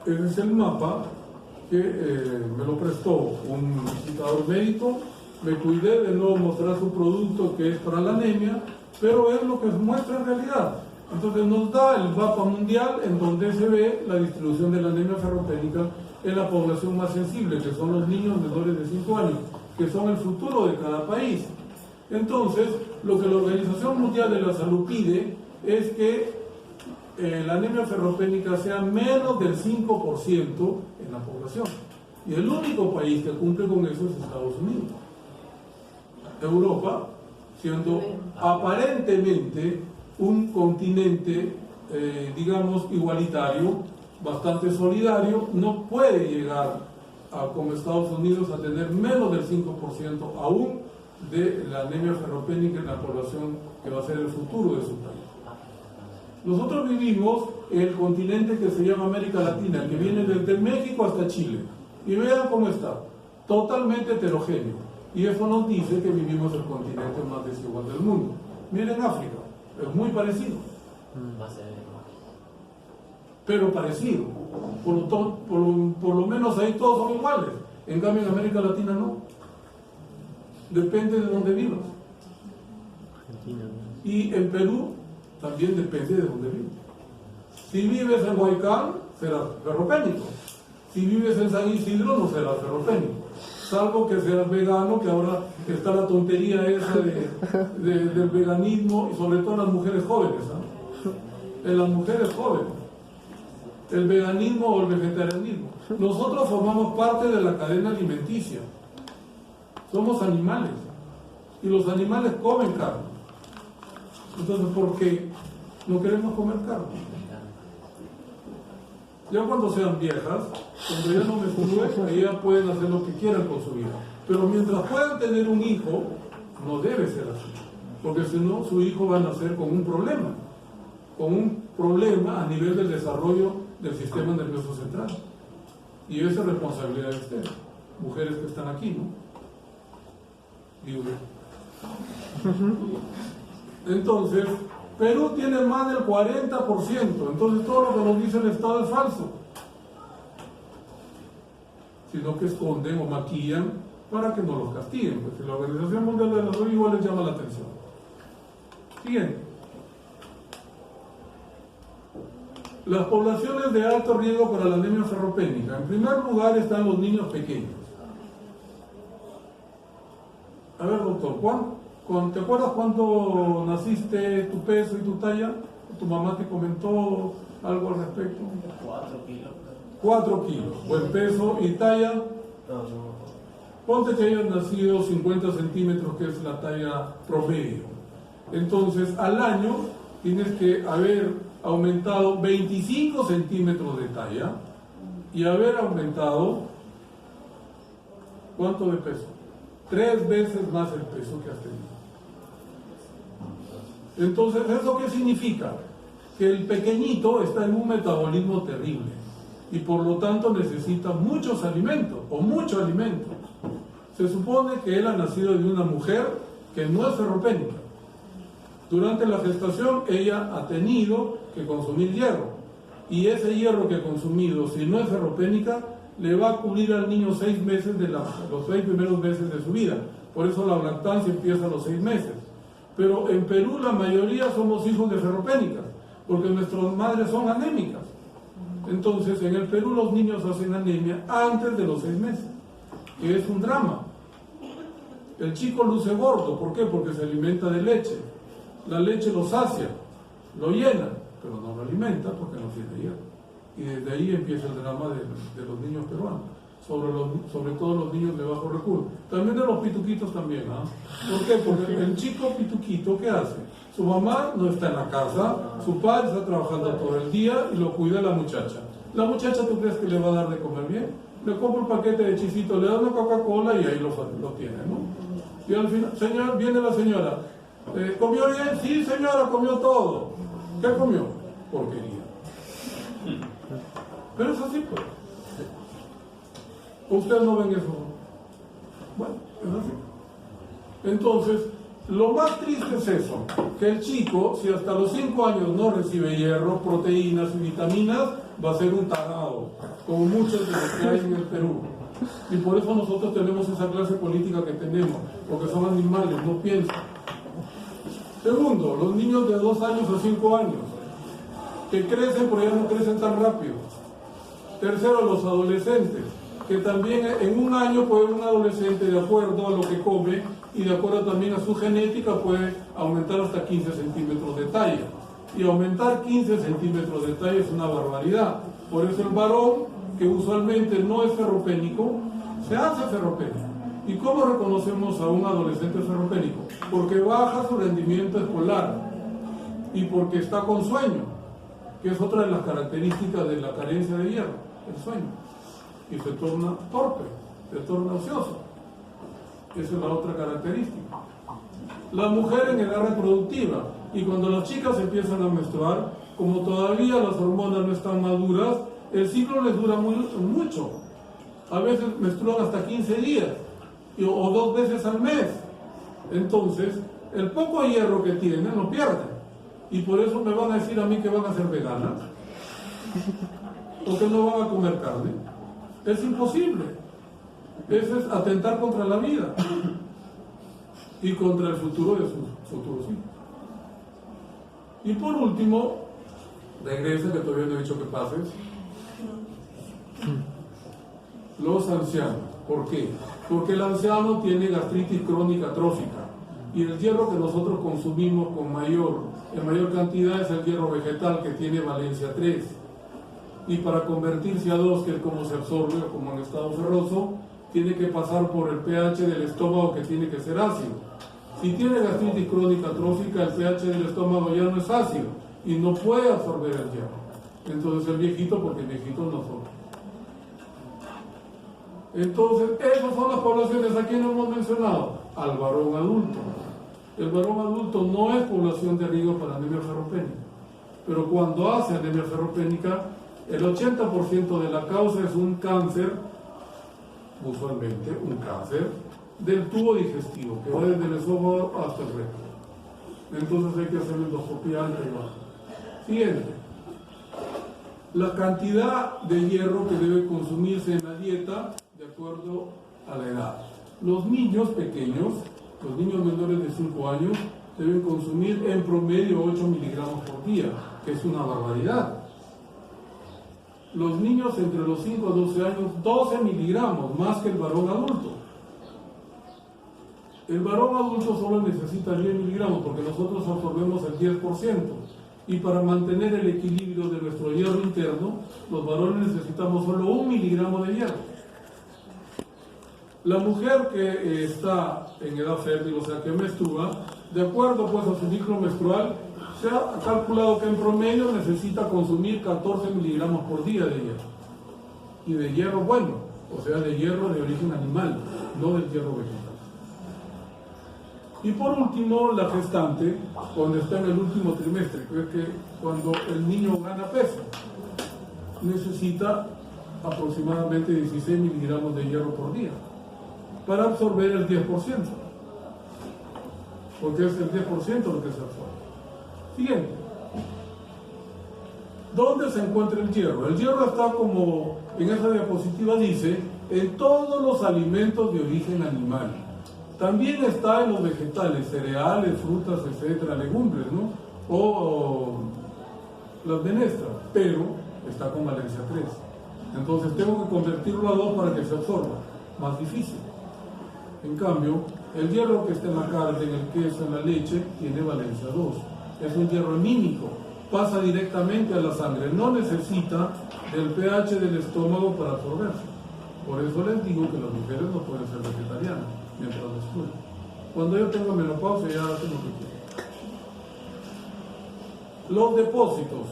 Ese es el mapa que me lo prestó un visitador médico. Me cuidé de no mostrar su producto, que es para la anemia, pero es lo que muestra en realidad. Entonces nos da el mapa mundial en donde se ve la distribución de la anemia ferropénica en la población más sensible, que son los niños menores de 5 años, que son el futuro de cada país. Entonces, lo que la Organización Mundial de la Salud pide es que la anemia ferropénica sea menos del 5% en la población. Y el único país que cumple con eso es Estados Unidos. Europa, siendo aparentemente un continente, digamos, igualitario, bastante solidario, no puede llegar como Estados Unidos a tener menos del 5% aún de la anemia ferropénica en la población que va a ser el futuro de su país. Nosotros vivimos en el continente que se llama América Latina, que viene desde México hasta Chile. Y vean cómo está, totalmente heterogéneo. Y eso nos dice que vivimos el continente más desigual del mundo. Miren África, es muy parecido. Pero parecido. Por lo menos ahí todos son iguales. En cambio en América Latina no. Depende de dónde vivas. Y en Perú también depende de dónde vivas. Si vives en Huaycán, serás ferropénico. Si vives en San Isidro, no serás ferropénico. Salvo que seas vegano, que ahora está la tontería esa del veganismo, y sobre todo en las mujeres jóvenes. En las mujeres jóvenes. El veganismo o el vegetarianismo. Nosotros formamos parte de la cadena alimenticia. Somos animales. Y los animales comen carne. Entonces, ¿por qué no queremos comer carne? Ya cuando sean viejas, cuando ya no menstruen, ellas pueden hacer lo que quieran con su vida. Pero mientras puedan tener un hijo, no debe ser así. Porque si no, su hijo va a nacer con un problema. Con un problema a nivel del desarrollo del sistema nervioso central. Y esa es responsabilidad de ustedes, mujeres que están aquí, ¿no? Digo yo. Entonces, Perú tiene más del 40%, entonces todo lo que nos dice el Estado es falso. Sino que esconden o maquillan para que no los castiguen, porque la Organización Mundial de la Salud igual les llama la atención. Siguiente. Las poblaciones de alto riesgo para la anemia ferropénica. En primer lugar están los niños pequeños. A ver, doctor, ¿te acuerdas cuánto naciste, tu peso y tu talla? ¿Tu mamá te comentó algo al respecto? 4 kilos. 4 kilos. Buen peso y talla. No. Ponte que hayas nacido 50 centímetros, que es la talla promedio. Entonces, al año tienes que haber aumentado 25 centímetros de talla y haber aumentado, ¿cuánto de peso? 3 veces más el peso que has tenido. Entonces, ¿eso qué significa? Que el pequeñito está en un metabolismo terrible y por lo tanto necesita muchos alimentos o mucho alimento. Se supone que él ha nacido de una mujer que no es ferropénica. Durante la gestación ella ha tenido que consumir hierro y ese hierro que ha consumido, si no es ferropénica, le va a cubrir al niño 6 meses los 6 primeros meses de su vida. Por eso la lactancia empieza a los 6 meses. Pero en Perú la mayoría somos hijos de ferropénicas, porque nuestras madres son anémicas. Entonces en el Perú los niños hacen anemia antes de los 6 meses, que es un drama. El chico luce gordo, ¿por qué? Porque se alimenta de leche. La leche lo sacia, lo llena, pero no lo alimenta porque no tiene hierro. Y desde ahí empieza el drama de los niños peruanos, sobre todo los niños de bajo recurso. También de los pituquitos también, ¿ah? ¿Por qué? Porque el chico pituquito, ¿qué hace? Su mamá no está en la casa, su padre está trabajando todo el día y lo cuida la muchacha. La muchacha, ¿tú crees que le va a dar de comer bien? Le compra un paquete de chisito, le da una Coca-Cola y ahí lo tiene, ¿no? Y al final, viene la señora. ¿Comió bien? Sí, señora, comió todo. ¿Qué comió? Porquería. Pero es así, pues. Ustedes no ven eso. Bueno, es así. Entonces, lo más triste es eso, que el chico, si hasta los 5 años no recibe hierro, proteínas y vitaminas, va a ser un tarado, como muchos de los que hay en el Perú. Y por eso nosotros tenemos esa clase política que tenemos, porque son animales, no piensan. Segundo, los niños de 2 años a 5 años, que crecen pero ya no crecen tan rápido. Tercero, los adolescentes, que también en un año puede un adolescente, de acuerdo a lo que come y de acuerdo también a su genética, puede aumentar hasta 15 centímetros de talla. Y aumentar 15 centímetros de talla es una barbaridad. Por eso el varón, que usualmente no es ferropénico, se hace ferropénico. ¿Y cómo reconocemos a un adolescente ferropénico? Porque baja su rendimiento escolar y porque está con sueño, que es otra de las características de la carencia de hierro, el sueño. Y se torna torpe, se torna ocioso. Esa es la otra característica. La mujer en edad reproductiva, y cuando las chicas empiezan a menstruar, como todavía las hormonas no están maduras, el ciclo les dura mucho. A veces menstruan hasta 15 días, o 2 veces al mes. Entonces, el poco hierro que tienen lo pierden. Y por eso me van a decir a mí que van a ser veganas, o que no van a comer carne. Es imposible. Eso es atentar contra la vida y contra el futuro de sus futuros hijos. Y por último, regresa, que todavía no he dicho que pases, los ancianos. ¿Por qué? Porque el anciano tiene gastritis crónica trófica y el hierro que nosotros consumimos en mayor cantidad es el hierro vegetal, que tiene valencia 3. Y para convertirse a 2, que es como se absorbe, como en estado ferroso, tiene que pasar por el pH del estómago, que tiene que ser ácido. Si tiene gastritis crónica trófica, el pH del estómago ya no es ácido y no puede absorber el hierro. Entonces el viejito, porque el viejito no absorbe. Entonces, esas son las poblaciones. ¿A quién hemos mencionado? Al varón adulto. El varón adulto no es población de riesgo para anemia ferropénica, pero cuando hace anemia ferropénica, el 80% de la causa es un cáncer, usualmente un cáncer del tubo digestivo, que va desde el esófago hasta el recto. Entonces hay que hacer endoscopía alta y baja. Siguiente. La cantidad de hierro que debe consumirse en la dieta de acuerdo a la edad. Los niños pequeños, los niños menores de 5 años, deben consumir en promedio 8 miligramos por día, que es una barbaridad. Los niños entre los 5 a 12 años, 12 miligramos, más que el varón adulto. El varón adulto solo necesita 10 miligramos porque nosotros absorbemos el 10%. Y para mantener el equilibrio de nuestro hierro interno, los varones necesitamos solo 1 miligramo de hierro. La mujer que está en edad fértil, o sea que menstrua, de acuerdo pues a su ciclo menstrual, se ha calculado que en promedio necesita consumir 14 miligramos por día de hierro. Y de hierro bueno, o sea de hierro de origen animal, no del hierro vegetal. Y por último, la gestante, cuando está en el último trimestre, que es que cuando el niño gana peso, necesita aproximadamente 16 miligramos de hierro por día para absorber el 10%, porque es el 10% lo que se absorbe. Siguiente. ¿Dónde se encuentra el hierro? El hierro está, como en esa diapositiva dice, en todos los alimentos de origen animal. También está en los vegetales, cereales, frutas, etcétera, legumbres, ¿no? O las menestras, pero está con valencia 3. Entonces tengo que convertirlo a 2 para que se absorba. Más difícil. En cambio, el hierro que está en la carne, en el queso, en la leche, tiene valencia 2. Es un hierro hemínico, pasa directamente a la sangre, no necesita del pH del estómago para absorberse. Por eso les digo que las mujeres no pueden ser vegetarianas mientras estudian. Cuando yo tengo menopausia ya hacen lo que quieren. Los depósitos.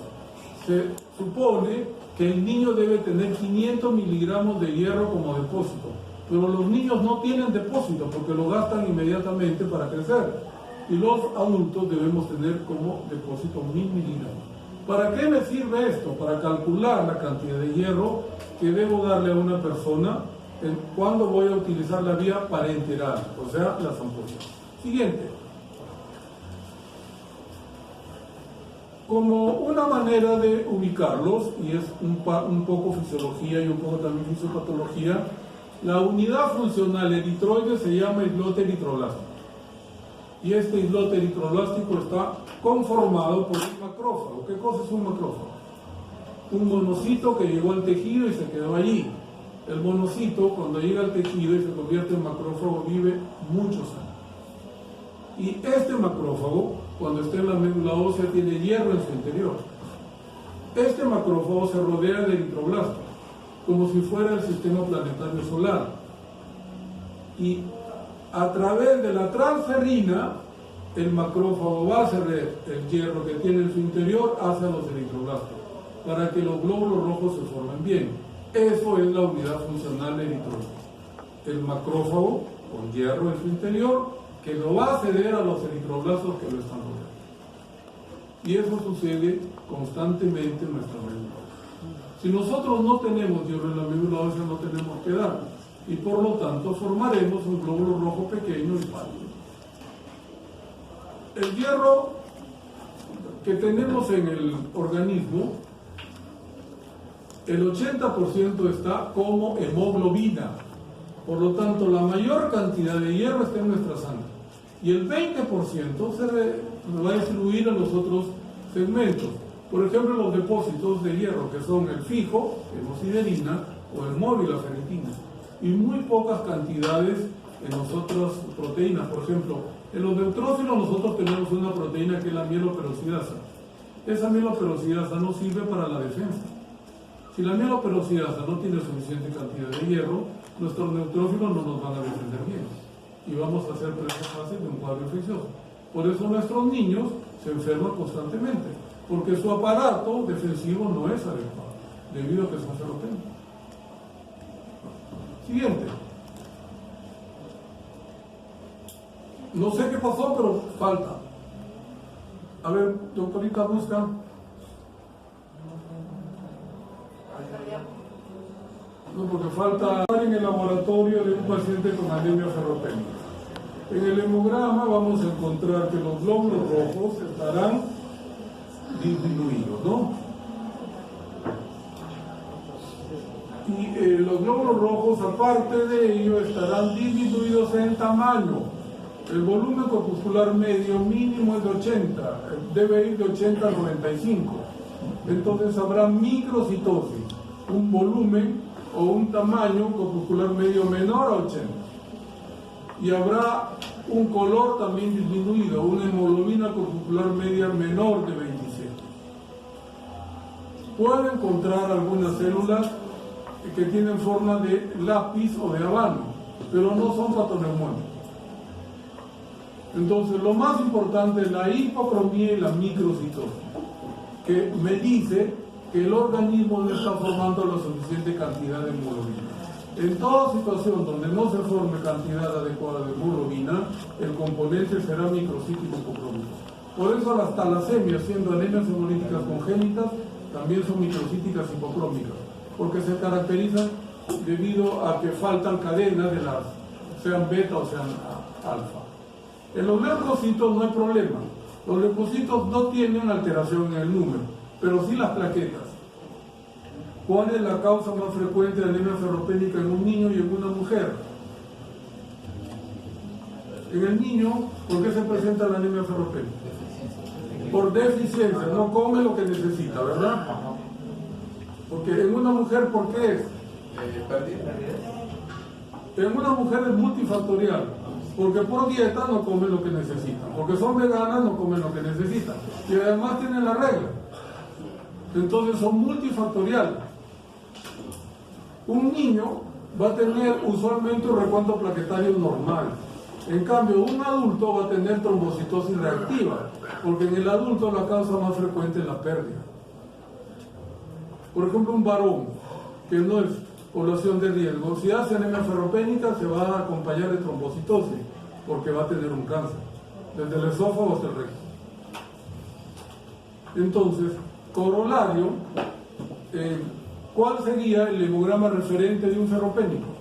Se supone que el niño debe tener 500 miligramos de hierro como depósito, pero los niños no tienen depósito porque lo gastan inmediatamente para crecer. Y los adultos debemos tener como depósito 1000 miligramos. ¿Para qué me sirve esto? Para calcular la cantidad de hierro que debo darle a una persona cuando voy a utilizar la vía parenteral, o sea, las ampollas. Siguiente. Como una manera de ubicarlos, y es un poco fisiología y un poco también fisiopatología, la unidad funcional eritroide se llama islote eritroblástico. Y este islote eritroblástico está conformado por un macrófago. ¿Qué cosa es un macrófago? Un monocito que llegó al tejido y se quedó allí. El monocito, cuando llega al tejido y se convierte en macrófago, vive muchos años. Y este macrófago, cuando está en la médula ósea, tiene hierro en su interior. Este macrófago se rodea de eritroblastos, como si fuera el sistema planetario solar. Y a través de la transferrina, el macrófago va a hacer el hierro que tiene en su interior hacia los eritroblastos, para que los glóbulos rojos se formen bien. Eso es la unidad funcional eritroide. El macrófago con hierro en su interior, que lo va a ceder a los eritroblastos que lo están rodeando. Y eso sucede constantemente en nuestra médula. Si nosotros no tenemos hierro en la médula ósea, no tenemos que darlo. Y por lo tanto formaremos un glóbulo rojo pequeño y pálido. El hierro que tenemos en el organismo, el 80% está como hemoglobina. Por lo tanto, la mayor cantidad de hierro está en nuestra sangre. Y el 20% se va a distribuir a los otros segmentos. Por ejemplo, los depósitos de hierro, que son el fijo, hemosiderina, o el móvil, la ferritina. Y muy pocas cantidades en las otras proteínas. Por ejemplo, en los neutrófilos nosotros tenemos una proteína que es la mieloperoxidasa. Esa mieloperoxidasa no sirve para la defensa. Si la mieloperoxidasa no tiene suficiente cantidad de hierro, nuestros neutrófilos no nos van a defender bien. Y vamos a ser presa fácil de un cuadro infeccioso. Por eso nuestros niños se enferman constantemente, porque su aparato defensivo no es adecuado, debido a que son seroténicos. Siguiente. No sé qué pasó, pero falta. A ver, doctorita, busca. No, porque falta en el laboratorio de un paciente con anemia ferropénica. En el hemograma vamos a encontrar que los glóbulos rojos estarán disminuidos, ¿no? Y los glóbulos rojos, aparte de ello, estarán disminuidos en tamaño. El volumen corpuscular medio mínimo es de 80, debe ir de 80 a 95. Entonces habrá microcitosis, un volumen o un tamaño corpuscular medio menor a 80. Y habrá un color también disminuido, una hemoglobina corpuscular media menor de 27. Puede encontrar algunas células que tienen forma de lápiz o de habano, pero no son patoneumónicas. Entonces, lo más importante es la hipocromía y la microcitosis, que me dice que el organismo no está formando la suficiente cantidad de hemoglobina. En toda situación donde no se forme cantidad adecuada de hemoglobina, el componente será microcítico hipocrómico. Por eso las talasemias, siendo anemias hemolíticas congénitas, también son microcíticas hipocrómicas, porque se caracterizan debido a que faltan cadenas de las, sean beta o sean alfa. En los leucocitos no hay problema. Los leucocitos no tienen alteración en el número, pero sí las plaquetas. ¿Cuál es la causa más frecuente de anemia ferropénica en un niño y en una mujer? En el niño, ¿por qué se presenta la anemia ferropénica? Por deficiencia, no come lo que necesita, ¿verdad? Porque en una mujer, ¿por qué es? En una mujer es multifactorial, porque por dieta no comen lo que necesitan, porque son veganas no comen lo que necesitan, y además tienen la regla. Entonces son multifactoriales. Un niño va a tener usualmente un recuento plaquetario normal. En cambio, un adulto va a tener trombocitosis reactiva, porque en el adulto la causa más frecuente es la pérdida. Por ejemplo, un varón que no es población de riesgo, si hace anemia ferropénica se va a acompañar de trombocitosis, porque va a tener un cáncer, desde el esófago hasta el recto. Entonces, corolario, ¿cuál sería el hemograma referente de un ferropénico?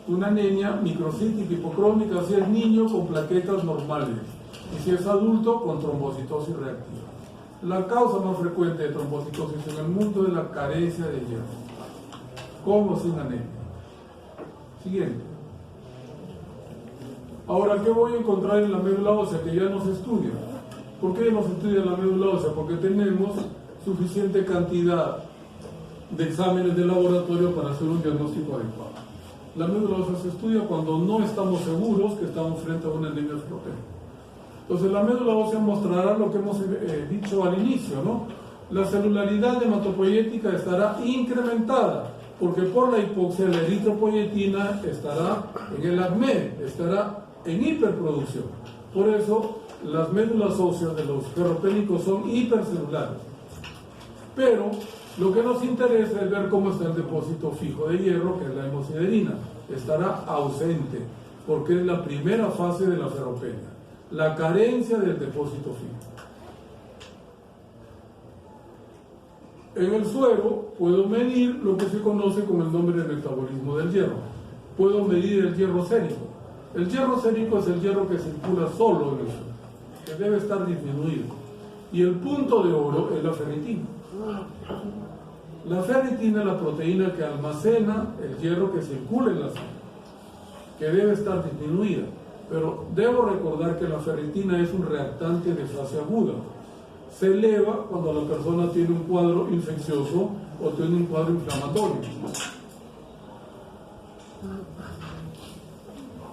Una anemia microcítica hipocrómica si es niño con plaquetas normales y si es adulto con trombocitosis reactiva. La causa más frecuente de trombocitosis en el mundo es la carencia de hierro, con o sin anemia. Siguiente. Ahora, ¿qué voy a encontrar en la médula ósea que ya no se estudia? ¿Por qué no se estudia la médula ósea? Porque tenemos suficiente cantidad de exámenes de laboratorio para hacer un diagnóstico adecuado. La médula ósea se estudia cuando no estamos seguros que estamos frente a una anemia ferropénica. Entonces la médula ósea mostrará lo que hemos dicho al inicio, ¿no? La celularidad hematopoyética estará incrementada, porque por la hipoxia la eritropoyetina estará en el ACME, estará en hiperproducción. Por eso las médulas óseas de los ferropénicos son hipercelulares. Pero lo que nos interesa es ver cómo está el depósito fijo de hierro, que es la hemosiderina. Estará ausente, porque es la primera fase de la ferropenia, la carencia del depósito fijo. En el suero puedo medir lo que se conoce con el nombre de metabolismo del hierro. Puedo medir el hierro sérico. El hierro sérico es el hierro que circula solo en el suero, que debe estar disminuido. Y el punto de oro es la ferritina. La ferritina es la proteína que almacena el hierro que circula en la sangre, que debe estar disminuida. Pero debo recordar que la ferritina es un reactante de fase aguda. Se eleva cuando la persona tiene un cuadro infeccioso o tiene un cuadro inflamatorio.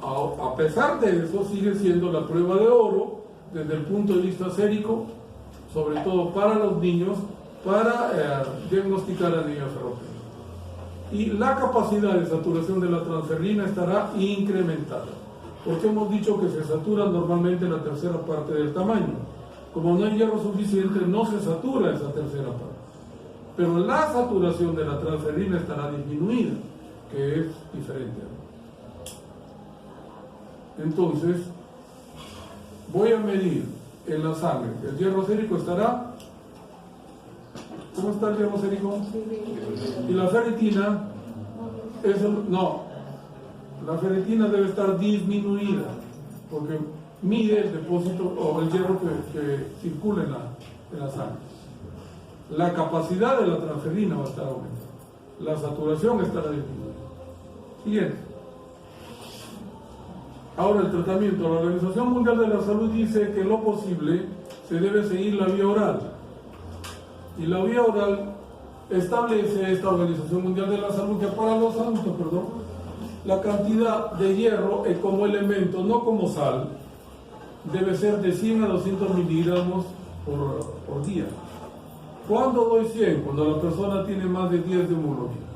A pesar de eso, sigue siendo la prueba de oro desde el punto de vista sérico, sobre todo para los niños, para diagnosticar anemia ferropénica. Y la capacidad de saturación de la transferrina estará incrementada, porque hemos dicho que se satura normalmente la tercera parte del tamaño. Como no hay hierro suficiente, no se satura esa tercera parte. Pero la saturación de la transferrina estará disminuida, que es diferente. Entonces, voy a medir en la sangre. El hierro sérico estará... ¿Cómo está el hierro sérico? Y la ferritina... No, la ferritina debe estar disminuida, porque mide el depósito o el hierro que circula en la sangre. La capacidad de la transferrina va a estar aumentada. La saturación estará disminuida. Siguiente. Ahora, el tratamiento. La Organización Mundial de la Salud dice que en lo posible se debe seguir la vía oral. Y la vía oral establece esta Organización Mundial de la Salud que para los adultos, la cantidad de hierro como elemento, no como sal, debe ser de 100 a 200 miligramos por día. ¿Cuándo doy 100? Cuando la persona tiene más de 10 de hemoglobina.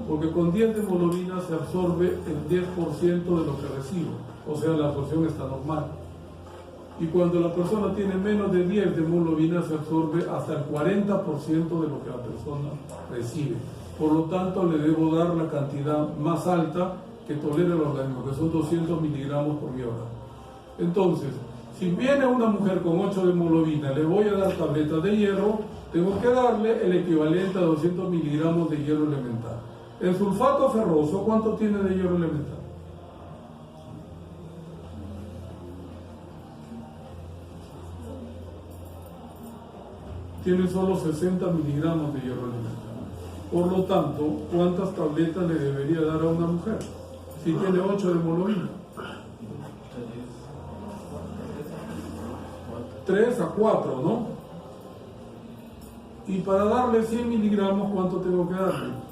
Porque con 10 de hemoglobina se absorbe el 10% de lo que recibo, o sea, la absorción está normal. Y cuando la persona tiene menos de 10 de hemoglobina se absorbe hasta el 40% de lo que la persona recibe. Por lo tanto, le debo dar la cantidad más alta que tolera el organismo, que son 200 miligramos por vía oral. Entonces, si viene una mujer con 8 de hemoglobina, le voy a dar tabletas de hierro, tengo que darle el equivalente a 200 miligramos de hierro elemental. El sulfato ferroso, ¿cuánto tiene de hierro elemental? Tiene solo 60 miligramos de hierro elemental. Por lo tanto, ¿cuántas tabletas le debería dar a una mujer si tiene 8 de hemoglobina? 3 a 4, ¿no? Y para darle 100 miligramos, ¿cuánto tengo que darle?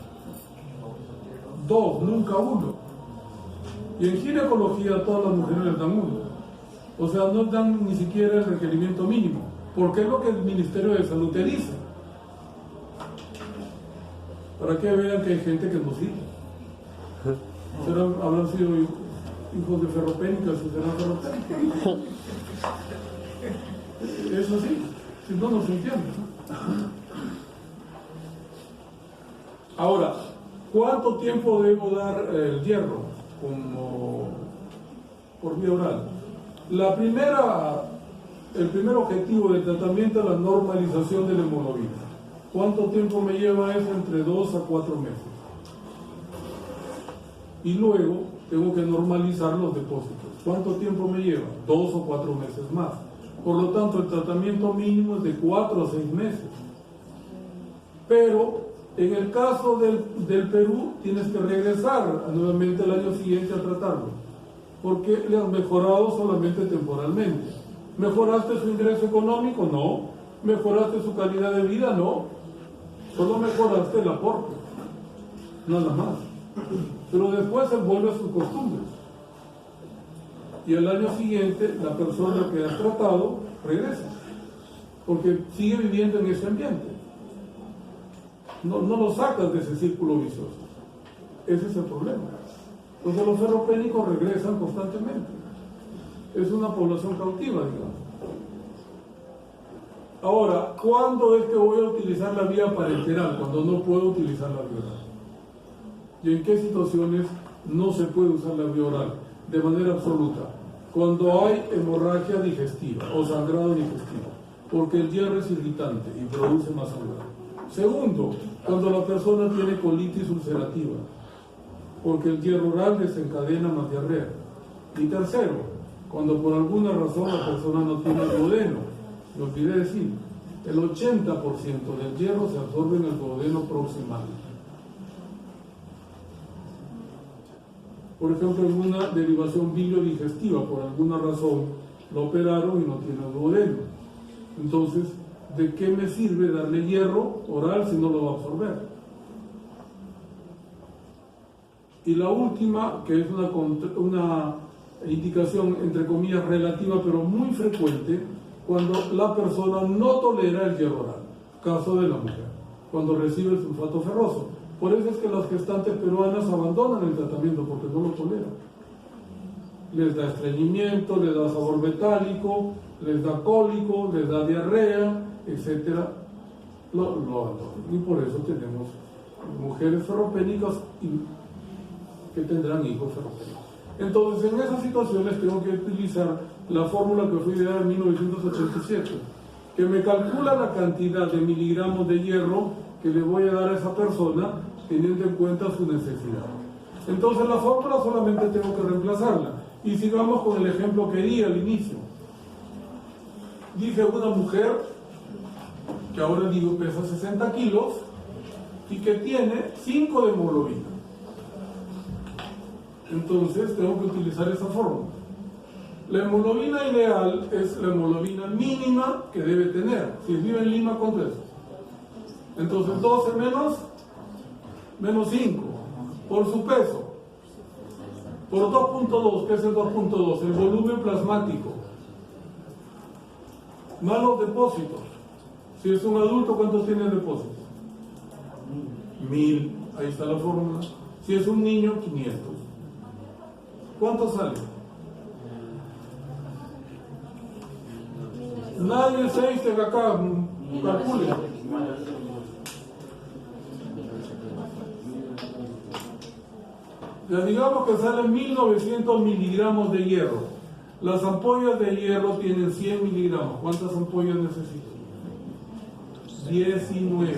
2, nunca 1. Y en ginecología a todas las mujeres les dan 1. O sea, no dan ni siquiera el requerimiento mínimo, porque es lo que el Ministerio de Salud te dice. Para que vean que hay gente que no sirve. Habrán sido hijos de ferropénicas y serán ferropénicas. Eso sí, si no, no se entiende. Ahora, ¿cuánto tiempo debo dar el hierro como por vía oral? El primer objetivo del tratamiento es la normalización de la hemoglobina. ¿Cuánto tiempo me lleva eso? Entre 2 a 4 meses. Y luego tengo que normalizar los depósitos. ¿Cuánto tiempo me lleva? 2 o 4 meses más. Por lo tanto, el tratamiento mínimo es de 4 a 6 meses. Pero en el caso del Perú, tienes que regresar nuevamente el año siguiente a tratarlo, porque le has mejorado solamente temporalmente. ¿Mejoraste su ingreso económico? No. ¿Mejoraste su calidad de vida? No. Solo mejoraste el aporte, nada más. Pero después él vuelve a sus costumbres. Y el año siguiente, la persona que has tratado regresa, porque sigue viviendo en ese ambiente. No lo sacas de ese círculo vicioso. Ese es el problema. Entonces los ferropénicos regresan constantemente. Es una población cautiva, digamos. Ahora, ¿cuándo es que voy a utilizar la vía parenteral? Cuando no puedo utilizar la vía oral. ¿Y en qué situaciones no se puede usar la vía oral? De manera absoluta. Cuando hay hemorragia digestiva o sangrado digestivo, porque el hierro es irritante y produce más sangrado. Segundo, cuando la persona tiene colitis ulcerativa, porque el hierro oral desencadena más diarrea. Y tercero, cuando por alguna razón la persona no tiene duodeno. Me olvidé decir, el 80% del hierro se absorbe en el duodeno proximal. Por ejemplo, en una derivación biliodigestiva, por alguna razón, lo operaron y no tiene duodeno. Entonces, ¿de qué me sirve darle hierro oral si no lo va a absorber? Y la última, que es una indicación, entre comillas, relativa, pero muy frecuente, cuando la persona no tolera el hierro oral, caso de la mujer, cuando recibe el sulfato ferroso. Por eso es que las gestantes peruanas abandonan el tratamiento, porque no lo toleran. Les da estreñimiento, les da sabor metálico, les da cólico, les da diarrea, etc. Lo abandonan. Y por eso tenemos mujeres ferropénicas que tendrán hijos ferropénicos. Entonces, en esas situaciones tengo que utilizar la fórmula que fue ideada en 1987, que me calcula la cantidad de miligramos de hierro que le voy a dar a esa persona teniendo en cuenta su necesidad. Entonces la fórmula solamente tengo que reemplazarla. Y sigamos con el ejemplo que di al inicio. Dije una mujer que ahora digo pesa 60 kilos y que tiene 5 de hemoglobina. Entonces tengo que utilizar esa fórmula. La hemoglobina ideal es la hemoglobina mínima que debe tener. Si vive en Lima, ¿cuánto es? Entonces 12 menos 5 por su peso, por 2.2, ¿qué es el 2.2? El volumen plasmático, más los depósitos. Si es un adulto, ¿cuántos tiene depósitos? 1000, ahí está la fórmula. Si es un niño, 500. ¿Cuánto sale? Nadie se dice que acá calcule. Ya digamos que salen 1900 miligramos de hierro. Las ampollas de hierro tienen 100 miligramos. ¿Cuántas ampollas necesito? 19.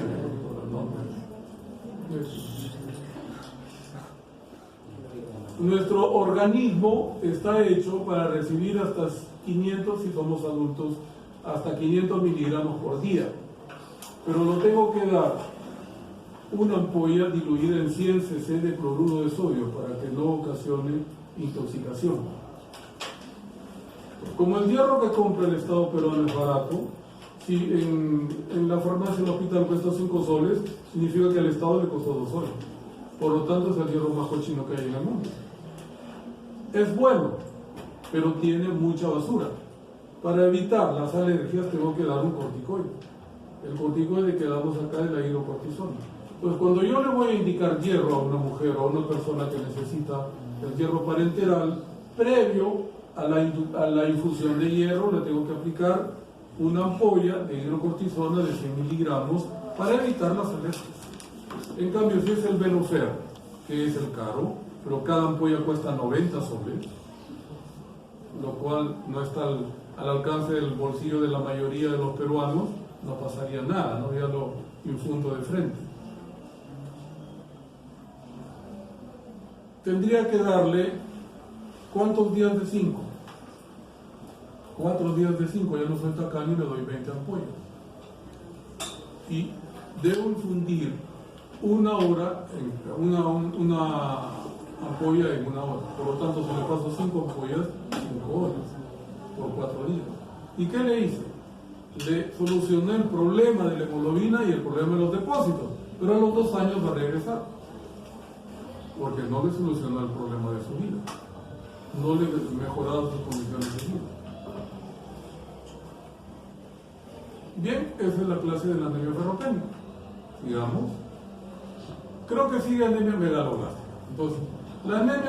Nuestro organismo está hecho para recibir hasta 500, si somos adultos, hasta 500 miligramos por día. Pero lo tengo que dar una ampolla diluida en 100 cc de cloruro de sodio para que no ocasione intoxicación. Como el hierro que compra el Estado peruano es barato, si en la farmacia del hospital cuesta 5 soles, significa que al Estado le costó 2 soles. Por lo tanto, es el hierro más cochino que hay en el mundo. Es bueno, pero tiene mucha basura. Para evitar las alergias tengo que dar un corticoide. El corticoide que damos acá es la hidrocortisona. Pues cuando yo le voy a indicar hierro a una mujer o a una persona que necesita el hierro parenteral, previo a la infusión de hierro le tengo que aplicar una ampolla de hidrocortisona de 100 miligramos para evitar las alergias. En cambio, si es el Venofer, que es el caro, pero cada ampolla cuesta 90 soles, lo cual no está al alcance del bolsillo de la mayoría de los peruanos, no pasaría nada, ¿no? Ya lo infundo de frente. Tendría que darle, ¿cuántos días de 5? 4 días de 5, ya no soy tacaño y le doy 20 ampollas. Y debo infundir una hora, una ampolla en una hora. Por lo tanto, si le paso 5 ampollas, 5 horas, por 4 días. ¿Y qué le hice? Le solucioné el problema de la hemoglobina y el problema de los depósitos, pero a los 2 años va a regresar, porque no le solucionó el problema de su vida, no le mejorado sus condiciones de vida. Bien, esa es la clase de la anemia ferropénica. Digamos, creo que sigue anemia megaloblastica. Entonces, la anemia